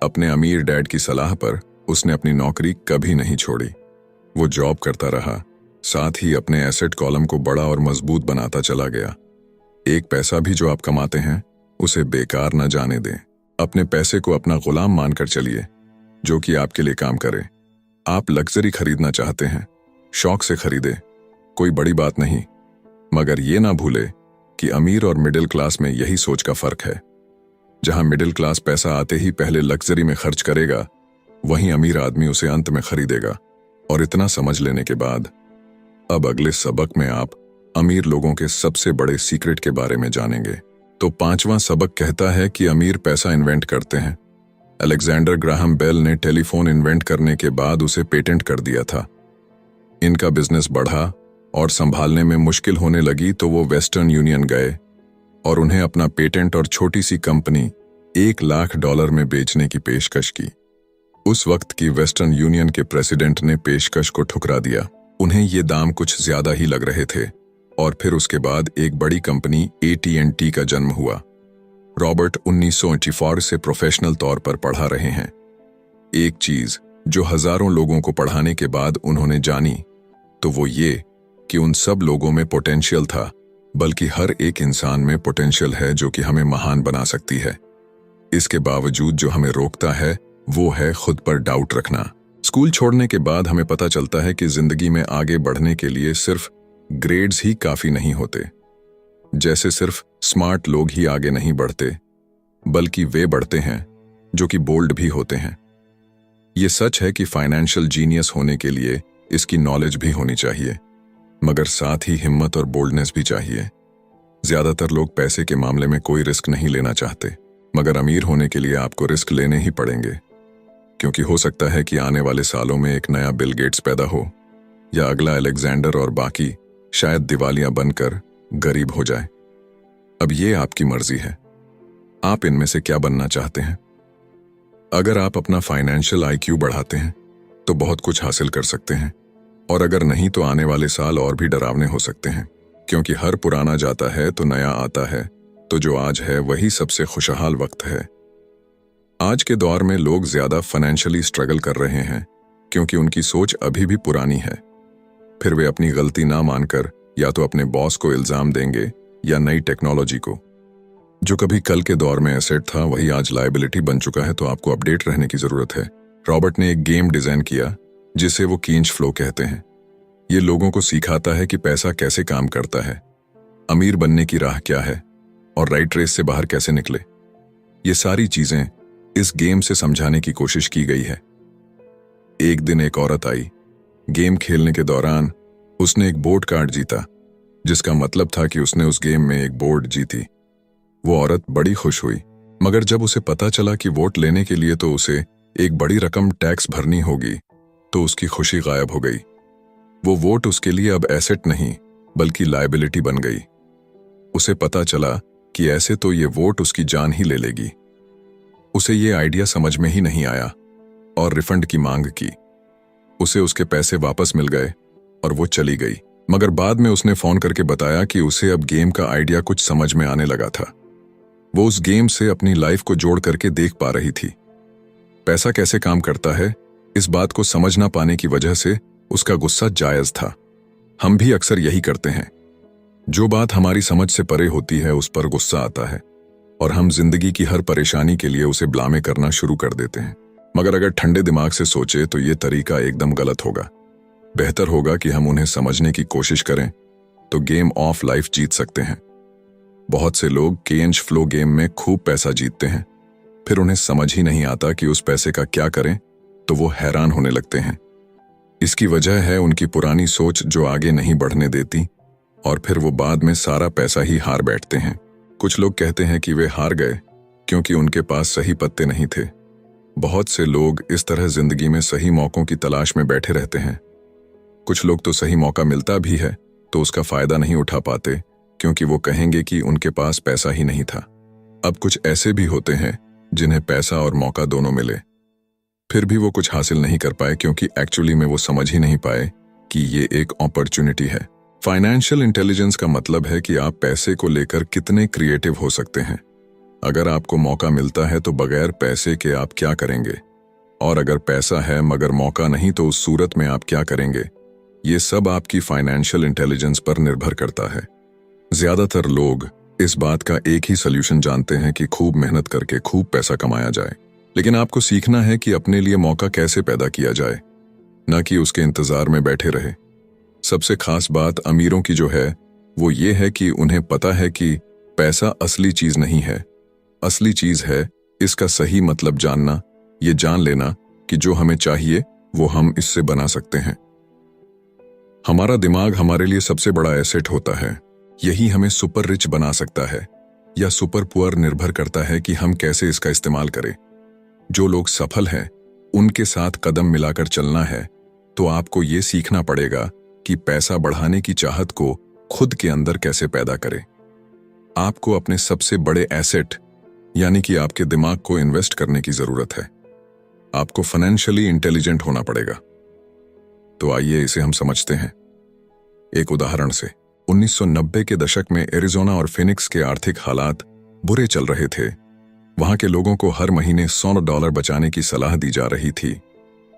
अपने अमीर डैड की सलाह पर उसने अपनी नौकरी कभी नहीं छोड़ी। वो जॉब करता रहा, साथ ही अपने एसेट कॉलम को बड़ा और मजबूत बनाता चला गया। एक पैसा भी जो आप कमाते हैं उसे बेकार न जाने दें। अपने पैसे को अपना गुलाम मानकर चलिए, जो कि आपके लिए काम करे। आप लग्जरी खरीदना चाहते हैं, शौक से खरीदे, कोई बड़ी बात नहीं, मगर ये ना भूले कि अमीर और मिडिल क्लास में यही सोच का फर्क है। जहां मिडिल क्लास पैसा आते ही पहले लग्जरी में खर्च करेगा, वहीं अमीर आदमी उसे अंत में खरीदेगा। और इतना समझ लेने के बाद अब अगले सबक में आप अमीर लोगों के सबसे बड़े सीक्रेट के बारे में जानेंगे। तो 5वां सबक कहता है कि अमीर पैसा इन्वेंट करते हैं। अलेक्जेंडर ग्राहम बेल ने टेलीफोन इन्वेंट करने के बाद उसे पेटेंट कर दिया था। इनका बिजनेस बढ़ा और संभालने में मुश्किल होने लगी तो वो वेस्टर्न यूनियन गए और उन्हें अपना पेटेंट और छोटी सी कंपनी $1,00,000 में बेचने की पेशकश की। उस वक्त की वेस्टर्न यूनियन के प्रेसिडेंट ने पेशकश को ठुकरा दिया। उन्हें ये दाम कुछ ज्यादा ही लग रहे थे और फिर उसके बाद एक बड़ी कंपनी AT&T का जन्म हुआ। रॉबर्ट 1984 से प्रोफेशनल तौर पर पढ़ा रहे हैं। एक चीज जो हजारों लोगों को पढ़ाने के बाद उन्होंने जानी तो वो ये कि उन सब लोगों में पोटेंशियल था, बल्कि हर एक इंसान में पोटेंशियल है जो कि हमें महान बना सकती है। इसके बावजूद जो हमें रोकता है वो है खुद पर डाउट रखना। स्कूल छोड़ने के बाद हमें पता चलता है कि जिंदगी में आगे बढ़ने के लिए सिर्फ ग्रेड्स ही काफी नहीं होते। जैसे सिर्फ स्मार्ट लोग ही आगे नहीं बढ़ते, बल्कि वे बढ़ते हैं जो कि बोल्ड भी होते हैं। ये सच है कि फाइनेंशियल जीनियस होने के लिए इसकी नॉलेज भी होनी चाहिए, मगर साथ ही हिम्मत और बोल्डनेस भी चाहिए। ज्यादातर लोग पैसे के मामले में कोई रिस्क नहीं लेना चाहते, मगर अमीर होने के लिए आपको रिस्क लेने ही पड़ेंगे, क्योंकि हो सकता है कि आने वाले सालों में एक नया बिल गेट्स पैदा हो या अगला अलेक्जेंडर और बाकी शायद दिवालिया बनकर गरीब हो जाए। अब ये आपकी मर्जी है, आप इनमें से क्या बनना चाहते हैं। अगर आप अपना फाइनेंशियल IQ बढ़ाते हैं तो बहुत कुछ हासिल कर सकते हैं, और अगर नहीं तो आने वाले साल और भी डरावने हो सकते हैं, क्योंकि हर पुराना जाता है तो नया आता है। तो जो आज है वही सबसे खुशहाल वक्त है। आज के दौर में लोग ज्यादा फाइनेंशियली स्ट्रगल कर रहे हैं क्योंकि उनकी सोच अभी भी पुरानी है। फिर वे अपनी गलती ना मानकर या तो अपने बॉस को इल्जाम देंगे या नई टेक्नोलॉजी को। जो कभी कल के दौर में एसेट था वही आज लायबिलिटी बन चुका है, तो आपको अपडेट रहने की जरूरत है। रॉबर्ट ने एक गेम डिजाइन किया जिसे वो कींच फ्लो कहते हैं। ये लोगों को सिखाता है कि पैसा कैसे काम करता है, अमीर बनने की राह क्या है और राइट रेस से बाहर कैसे निकले। ये सारी चीजें इस गेम से समझाने की कोशिश की गई है। एक दिन एक औरत आई। गेम खेलने के दौरान उसने एक बोर्ड कार्ड जीता, जिसका मतलब था कि उसने उस गेम में एक बोर्ड जीती। वो औरत बड़ी खुश हुई, मगर जब उसे पता चला कि वोट लेने के लिए तो उसे एक बड़ी रकम टैक्स भरनी होगी, तो उसकी खुशी गायब हो गई। वो वोट उसके लिए अब एसेट नहीं बल्कि लायबिलिटी बन गई। उसे पता चला कि ऐसे तो ये वोट उसकी जान ही ले लेगी। उसे ये आइडिया समझ में ही नहीं आया और रिफंड की मांग की। उसे उसके पैसे वापस मिल गए और वो चली गई, मगर बाद में उसने फोन करके बताया कि उसे अब गेम का आइडिया कुछ समझ में आने लगा था। वो उस गेम से अपनी लाइफ को जोड़ करके देख पा रही थी। पैसा कैसे काम करता है, इस बात को समझ ना पाने की वजह से उसका गुस्सा जायज था। हम भी अक्सर यही करते हैं। जो बात हमारी समझ से परे होती है उस पर गुस्सा आता है और हम जिंदगी की हर परेशानी के लिए उसे ब्लामे करना शुरू कर देते हैं। मगर अगर ठंडे दिमाग से सोचे तो ये तरीका एकदम गलत होगा। बेहतर होगा कि हम उन्हें समझने की कोशिश करें तो गेम ऑफ लाइफ जीत सकते हैं। बहुत से लोग कैश फ्लो गेम में खूब पैसा जीतते हैं, फिर उन्हें समझ ही नहीं आता कि उस पैसे का क्या करें, तो वो हैरान होने लगते हैं। इसकी वजह है उनकी पुरानी सोच जो आगे नहीं बढ़ने देती, और फिर वो बाद में सारा पैसा ही हार बैठते हैं। कुछ लोग कहते हैं कि वे हार गए क्योंकि उनके पास सही पत्ते नहीं थे। बहुत से लोग इस तरह जिंदगी में सही मौकों की तलाश में बैठे रहते हैं। कुछ लोग तो सही मौका मिलता भी है तो उसका फायदा नहीं उठा पाते क्योंकि वो कहेंगे कि उनके पास पैसा ही नहीं था। अब कुछ ऐसे भी होते हैं जिन्हें पैसा और मौका दोनों मिले, फिर भी वो कुछ हासिल नहीं कर पाए क्योंकि एक्चुअली में वो समझ ही नहीं पाए कि ये एक अपॉर्चुनिटी है। फाइनेंशियल इंटेलिजेंस का मतलब है कि आप पैसे को लेकर कितने क्रिएटिव हो सकते हैं। अगर आपको मौका मिलता है तो बगैर पैसे के आप क्या करेंगे, और अगर पैसा है मगर मौका नहीं तो उस सूरत में आप क्या करेंगे। ये सब आपकी फाइनेंशियल इंटेलिजेंस पर निर्भर करता है। ज्यादातर लोग इस बात का एक ही सॉल्यूशन जानते हैं कि खूब मेहनत करके खूब पैसा कमाया जाए, लेकिन आपको सीखना है कि अपने लिए मौका कैसे पैदा किया जाए, न कि उसके इंतजार में बैठे रहे। सबसे खास बात अमीरों की जो है वो ये है कि उन्हें पता है कि पैसा असली चीज नहीं है। असली चीज है इसका सही मतलब जानना, ये जान लेना कि जो हमें चाहिए वो हम इससे बना सकते हैं। हमारा दिमाग हमारे लिए सबसे बड़ा एसेट होता है। यही हमें सुपर रिच बना सकता है या सुपर पुअर, निर्भर करता है कि हम कैसे इसका इस्तेमाल करें। जो लोग सफल हैं उनके साथ कदम मिलाकर चलना है तो आपको ये सीखना पड़ेगा कि पैसा बढ़ाने की चाहत को खुद के अंदर कैसे पैदा करें। आपको अपने सबसे बड़े एसेट यानी कि आपके दिमाग को इन्वेस्ट करने की जरूरत है। आपको फाइनेंशियली इंटेलिजेंट होना पड़ेगा। तो आइए इसे हम समझते हैं एक उदाहरण से। 1990 के दशक में एरिज़ोना और फिनिक्स के आर्थिक हालात बुरे चल रहे थे। वहां के लोगों को हर महीने $100 बचाने की सलाह दी जा रही थी।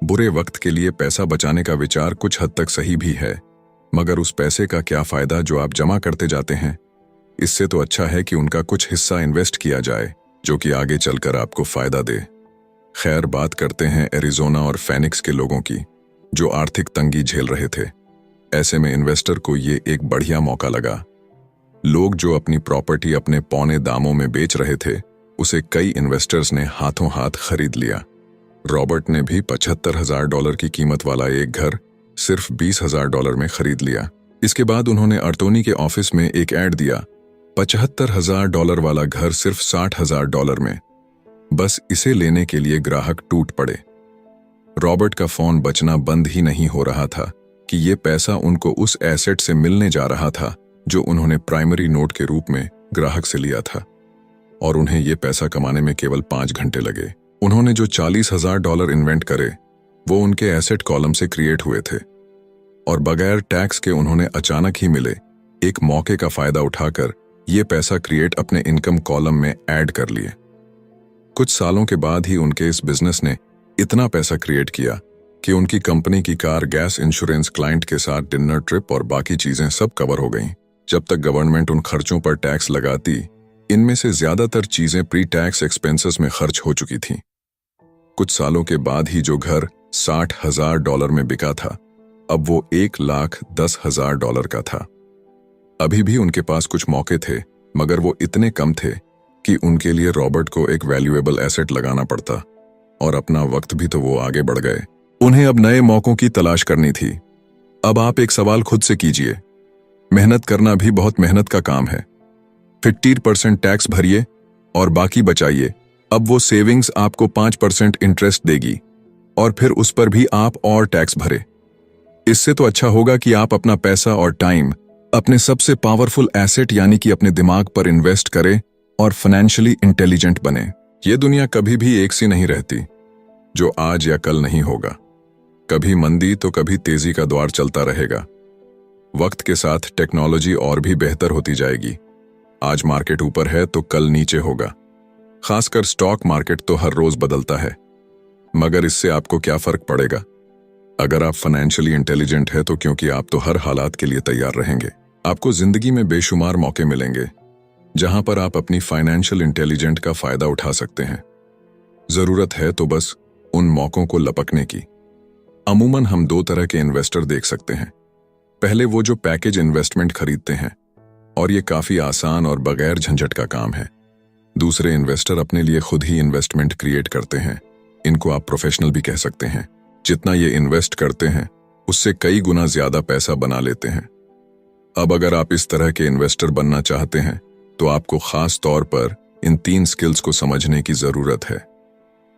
बुरे वक्त के लिए पैसा बचाने का विचार कुछ हद तक सही भी है, मगर उस पैसे का क्या फायदा जो आप जमा करते जाते हैं। इससे तो अच्छा है कि उनका कुछ हिस्सा इन्वेस्ट किया जाए जो कि आगे चलकर आपको फायदा दे। खैर, बात करते हैं एरिज़ोना और फिनिक्स के लोगों की जो आर्थिक तंगी झेल रहे थे। ऐसे में इन्वेस्टर को ये एक बढ़िया मौका लगा। लोग जो अपनी प्रॉपर्टी अपने पौने दामों में बेच रहे थे उसे कई इन्वेस्टर्स ने हाथों हाथ खरीद लिया। रॉबर्ट ने भी $75,000 की कीमत वाला एक घर सिर्फ $20,000 में खरीद लिया। इसके बाद उन्होंने अर्तोनी के ऑफिस में एक ऐड दिया, $75,000 वाला घर सिर्फ $60,000 में। बस इसे लेने के लिए ग्राहक टूट पड़े। रॉबर्ट का फोन बजना बंद ही नहीं हो रहा था कि ये पैसा उनको उस एसेट से मिलने जा रहा था जो उन्होंने प्राइमरी नोट के रूप में ग्राहक से लिया था, और उन्हें ये पैसा कमाने में केवल 5 घंटे लगे। उन्होंने जो $40,000 इन्वेंट करे वो उनके एसेट कॉलम से क्रिएट हुए थे, और बगैर टैक्स के उन्होंने अचानक ही मिले एक मौके का फायदा उठाकर ये पैसा क्रिएट अपने इनकम कॉलम में ऐड कर लिए। कुछ सालों के बाद ही उनके इस बिजनेस ने इतना पैसा क्रिएट किया कि उनकी कंपनी की कार, गैस, इंश्योरेंस, क्लाइंट के साथ डिनर ट्रिप और बाकी चीजें सब कवर हो गईं। जब तक गवर्नमेंट उन खर्चों पर टैक्स लगाती, इनमें से ज्यादातर चीजें प्री टैक्स एक्सपेंसेस में खर्च हो चुकी थीं। कुछ सालों के बाद ही जो घर $60,000 में बिका था अब वो $1,10,000 का था। अभी भी उनके पास कुछ मौके थे, मगर वो इतने कम थे कि उनके लिए रॉबर्ट को एक वैल्यूएबल एसेट लगाना पड़ता, और अपना वक्त भी तो वो आगे बढ़ गए। उन्हें अब नए मौकों की तलाश करनी थी। अब आप एक सवाल खुद से कीजिए, मेहनत करना भी बहुत मेहनत का काम है। 50% टैक्स भरिए और बाकी बचाइए। अब वो सेविंग्स आपको 5% इंटरेस्ट देगी और फिर उस पर भी आप और टैक्स भरे। इससे तो अच्छा होगा कि आप अपना पैसा और टाइम अपने सबसे पावरफुल एसेट यानी कि अपने दिमाग पर इन्वेस्ट करें और फाइनेंशियली इंटेलिजेंट बने। ये दुनिया कभी भी एक सी नहीं रहती, जो आज या कल नहीं होगा। कभी मंदी तो कभी तेजी का दौर चलता रहेगा। वक्त के साथ टेक्नोलॉजी और भी बेहतर होती जाएगी। आज मार्केट ऊपर है तो कल नीचे होगा। खासकर स्टॉक मार्केट तो हर रोज बदलता है, मगर इससे आपको क्या फर्क पड़ेगा? अगर आप फाइनेंशियली इंटेलिजेंट है तो क्योंकि आप तो हर हालात के लिए तैयार रहेंगे। आपको जिंदगी में बेशुमार मौके मिलेंगे जहां पर आप अपनी फाइनेंशियल इंटेलिजेंट का फायदा उठा सकते हैं। जरूरत है तो बस उन मौकों को लपकने की। अमूमन हम दो तरह के इन्वेस्टर देख सकते हैं। पहले वो जो पैकेज इन्वेस्टमेंट खरीदते हैं, और ये काफी आसान और बगैर झंझट का काम है। दूसरे इन्वेस्टर अपने लिए खुद ही इन्वेस्टमेंट क्रिएट करते हैं। इनको आप प्रोफेशनल भी कह सकते हैं। जितना ये इन्वेस्ट करते हैं उससे कई गुना ज्यादा पैसा बना लेते हैं। अब अगर आप इस तरह के इन्वेस्टर बनना चाहते हैं तो आपको खास तौर पर इन 3 स्किल्स को समझने की जरूरत है।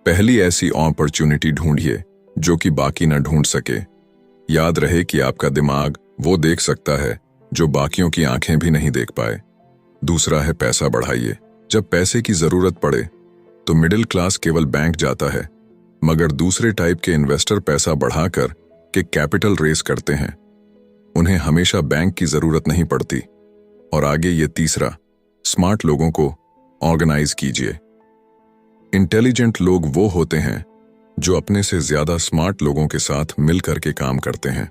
पहली, ऐसी अपॉर्चुनिटी ढूंढिए जो कि बाकी न ढूंढ सके। याद रहे कि आपका दिमाग वो देख सकता है जो बाकियों की आंखें भी नहीं देख पाए। दूसरा है, पैसा बढ़ाइए। जब पैसे की जरूरत पड़े तो मिडिल क्लास केवल बैंक जाता है, मगर दूसरे टाइप के इन्वेस्टर पैसा बढ़ाकर के कैपिटल रेस करते हैं। उन्हें हमेशा बैंक की जरूरत नहीं पड़ती। और आगे ये तीसरा, स्मार्ट लोगों को ऑर्गेनाइज कीजिए। इंटेलिजेंट लोग वो होते हैं जो अपने से ज्यादा स्मार्ट लोगों के साथ मिलकर के काम करते हैं।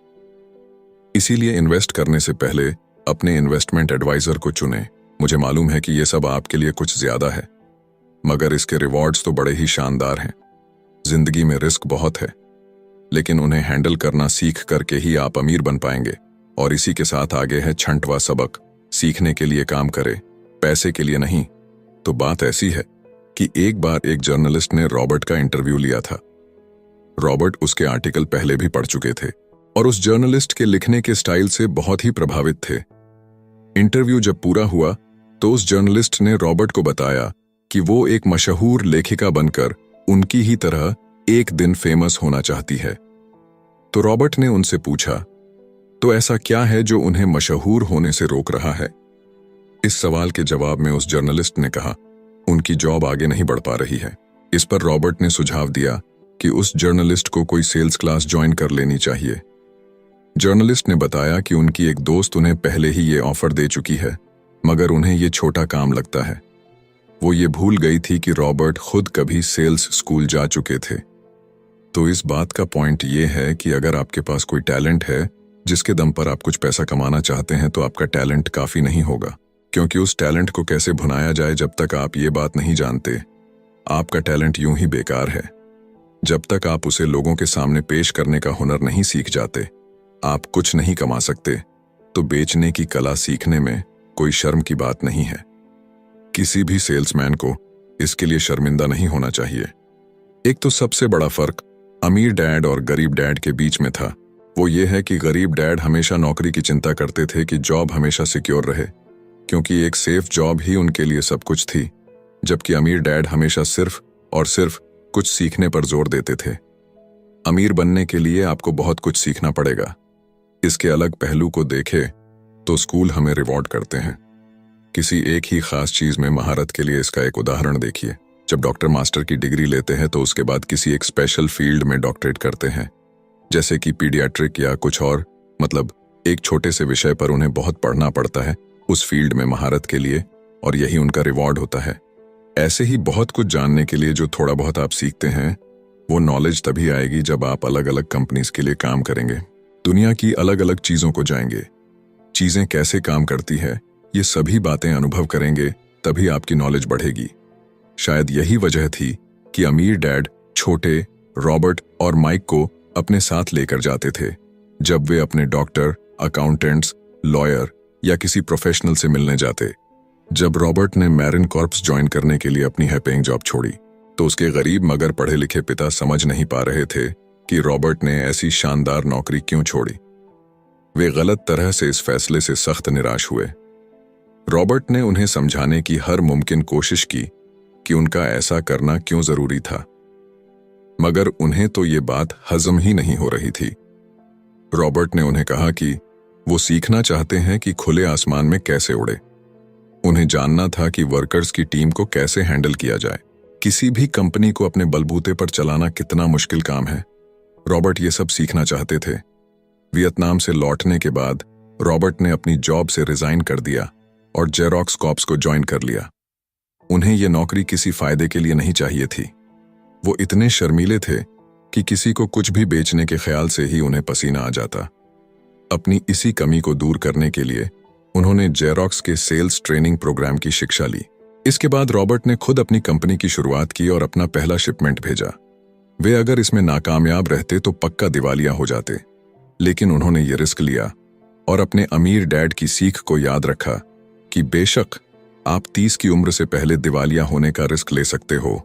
इसीलिए इन्वेस्ट करने से पहले अपने इन्वेस्टमेंट एडवाइजर को चुनें। मुझे मालूम है कि यह सब आपके लिए कुछ ज्यादा है, मगर इसके रिवॉर्ड्स तो बड़े ही शानदार हैं। जिंदगी में रिस्क बहुत है, लेकिन उन्हें हैंडल करना सीख करके ही आप अमीर बन पाएंगे। और इसी के साथ आगे है छंटवा सबक, सीखने के लिए काम करें, पैसे के लिए नहीं। तो बात ऐसी है कि एक बार एक जर्नलिस्ट ने रॉबर्ट का इंटरव्यू लिया था। रॉबर्ट उसके आर्टिकल पहले भी पढ़ चुके थे और उस जर्नलिस्ट के लिखने के स्टाइल से बहुत ही प्रभावित थे। इंटरव्यू जब पूरा हुआ तो उस जर्नलिस्ट ने रॉबर्ट को बताया कि वो एक मशहूर लेखिका बनकर उनकी ही तरह एक दिन फेमस होना चाहती है। तो रॉबर्ट ने उनसे पूछा, तो ऐसा क्या है जो उन्हें मशहूर होने से रोक रहा है? इस सवाल के जवाब में उस जर्नलिस्ट ने कहा, उनकी जॉब आगे नहीं बढ़ पा रही है। इस पर रॉबर्ट ने सुझाव दिया कि उस जर्नलिस्ट को कोई सेल्स क्लास ज्वाइन कर लेनी चाहिए। जर्नलिस्ट ने बताया कि उनकी एक दोस्त उन्हें पहले ही ये ऑफर दे चुकी है, मगर उन्हें ये छोटा काम लगता है। वो ये भूल गई थी कि रॉबर्ट खुद कभी सेल्स स्कूल जा चुके थे। तो इस बात का पॉइंट ये है कि अगर आपके पास कोई टैलेंट है जिसके दम पर आप कुछ पैसा कमाना चाहते हैं, तो आपका टैलेंट काफी नहीं होगा, क्योंकि उस टैलेंट को कैसे भुनाया जाए जब तक आप ये बात नहीं जानते, आपका टैलेंट यूं ही बेकार है। जब तक आप उसे लोगों के सामने पेश करने का हुनर नहीं सीख जाते, आप कुछ नहीं कमा सकते। तो बेचने की कला सीखने में कोई शर्म की बात नहीं है। किसी भी सेल्समैन को इसके लिए शर्मिंदा नहीं होना चाहिए। एक तो सबसे बड़ा फर्क अमीर डैड और गरीब डैड के बीच में था, वो ये है कि गरीब डैड हमेशा नौकरी की चिंता करते थे कि जॉब हमेशा सिक्योर रहे, क्योंकि एक सेफ जॉब ही उनके लिए सब कुछ थी। जबकि अमीर डैड हमेशा सिर्फ और सिर्फ कुछ सीखने पर जोर देते थे। अमीर बनने के लिए आपको बहुत कुछ सीखना पड़ेगा। इसके अलग पहलू को देखें तो स्कूल हमें रिवॉर्ड करते हैं किसी एक ही खास चीज में महारत के लिए। इसका एक उदाहरण देखिए, जब डॉक्टर मास्टर की डिग्री लेते हैं तो उसके बाद किसी एक स्पेशल फील्ड में डॉक्टरेट करते हैं, जैसे कि पीडियाट्रिक या कुछ और। मतलब एक छोटे से विषय पर उन्हें बहुत पढ़ना पड़ता है उस फील्ड में महारत के लिए, और यही उनका रिवॉर्ड होता है। ऐसे ही बहुत कुछ जानने के लिए जो थोड़ा बहुत आप सीखते हैं, वो नॉलेज तभी आएगी जब आप अलग अलग कंपनीज के लिए काम करेंगे, दुनिया की अलग अलग चीजों को जाएंगे, चीजें कैसे काम करती है, ये सभी बातें अनुभव करेंगे, तभी आपकी नॉलेज बढ़ेगी। शायद यही वजह थी कि अमीर डैड छोटे रॉबर्ट और माइक को अपने साथ लेकर जाते थे जब वे अपने डॉक्टर, अकाउंटेंट्स, लॉयर या किसी प्रोफेशनल से मिलने जाते। जब रॉबर्ट ने मैरिन कॉर्प्स ज्वाइन करने के लिए अपनी हाई पेइंग जॉब छोड़ी, तो उसके गरीब मगर पढ़े लिखे पिता समझ नहीं पा रहे थे कि रॉबर्ट ने ऐसी शानदार नौकरी क्यों छोड़ी। वे गलत तरह से इस फैसले से सख्त निराश हुए। रॉबर्ट ने उन्हें समझाने की हर मुमकिन कोशिश की कि उनका ऐसा करना क्यों जरूरी था, मगर उन्हें तो ये बात हजम ही नहीं हो रही थी। रॉबर्ट ने उन्हें कहा कि वो सीखना चाहते हैं कि खुले आसमान में कैसे उड़े। उन्हें जानना था कि वर्कर्स की टीम को कैसे हैंडल किया जाए। किसी भी कंपनी को अपने बलबूते पर चलाना कितना मुश्किल काम है। रॉबर्ट ये सब सीखना चाहते थे। वियतनाम से लौटने के बाद रॉबर्ट ने अपनी जॉब से रिजाइन कर दिया और जेरोक्स कॉर्प्स को ज्वाइन कर लिया। उन्हें यह नौकरी किसी फायदे के लिए नहीं चाहिए थी। वो इतने शर्मीले थे कि किसी को कुछ भी बेचने के ख्याल से ही उन्हें पसीना आ जाता। अपनी इसी कमी को दूर करने के लिए उन्होंने जेरोक्स के सेल्स ट्रेनिंग प्रोग्राम की शिक्षा ली। इसके बाद रॉबर्ट ने खुद अपनी कंपनी की शुरुआत की और अपना पहला शिपमेंट भेजा। वे अगर इसमें नाकामयाब रहते तो पक्का दिवालिया हो जाते, लेकिन उन्होंने ये रिस्क लिया और अपने अमीर डैड की सीख को याद रखा कि बेशक आप 30 की उम्र से पहले दिवालिया होने का रिस्क ले सकते हो,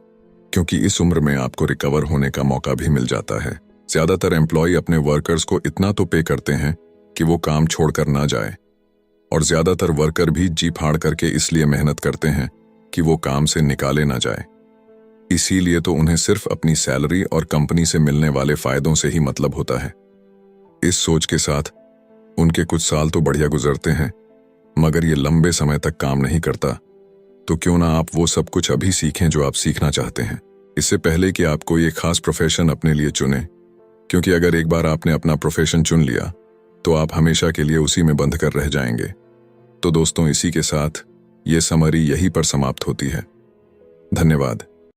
क्योंकि इस उम्र में आपको रिकवर होने का मौका भी मिल जाता है। ज्यादातर एम्प्लॉय अपने वर्कर्स को इतना तो पे करते हैं कि वो काम छोड़कर ना जाए, और ज्यादातर वर्कर भी जी फाड़ करके इसलिए मेहनत करते हैं कि वो काम से निकाले ना जाए। इसीलिए तो उन्हें सिर्फ अपनी सैलरी और कंपनी से मिलने वाले फायदों से ही मतलब होता है। इस सोच के साथ उनके कुछ साल तो बढ़िया गुजरते हैं, मगर ये लंबे समय तक काम नहीं करता। तो क्यों ना आप वो सब कुछ अभी सीखें जो आप सीखना चाहते हैं, इससे पहले कि आप कोई एक खास प्रोफेशन अपने लिए चुनें, क्योंकि अगर एक बार आपने अपना प्रोफेशन चुन लिया तो आप हमेशा के लिए उसी में बंध कर रह जाएंगे। तो दोस्तों, इसी के साथ ये समरी यहीं पर समाप्त होती है। धन्यवाद।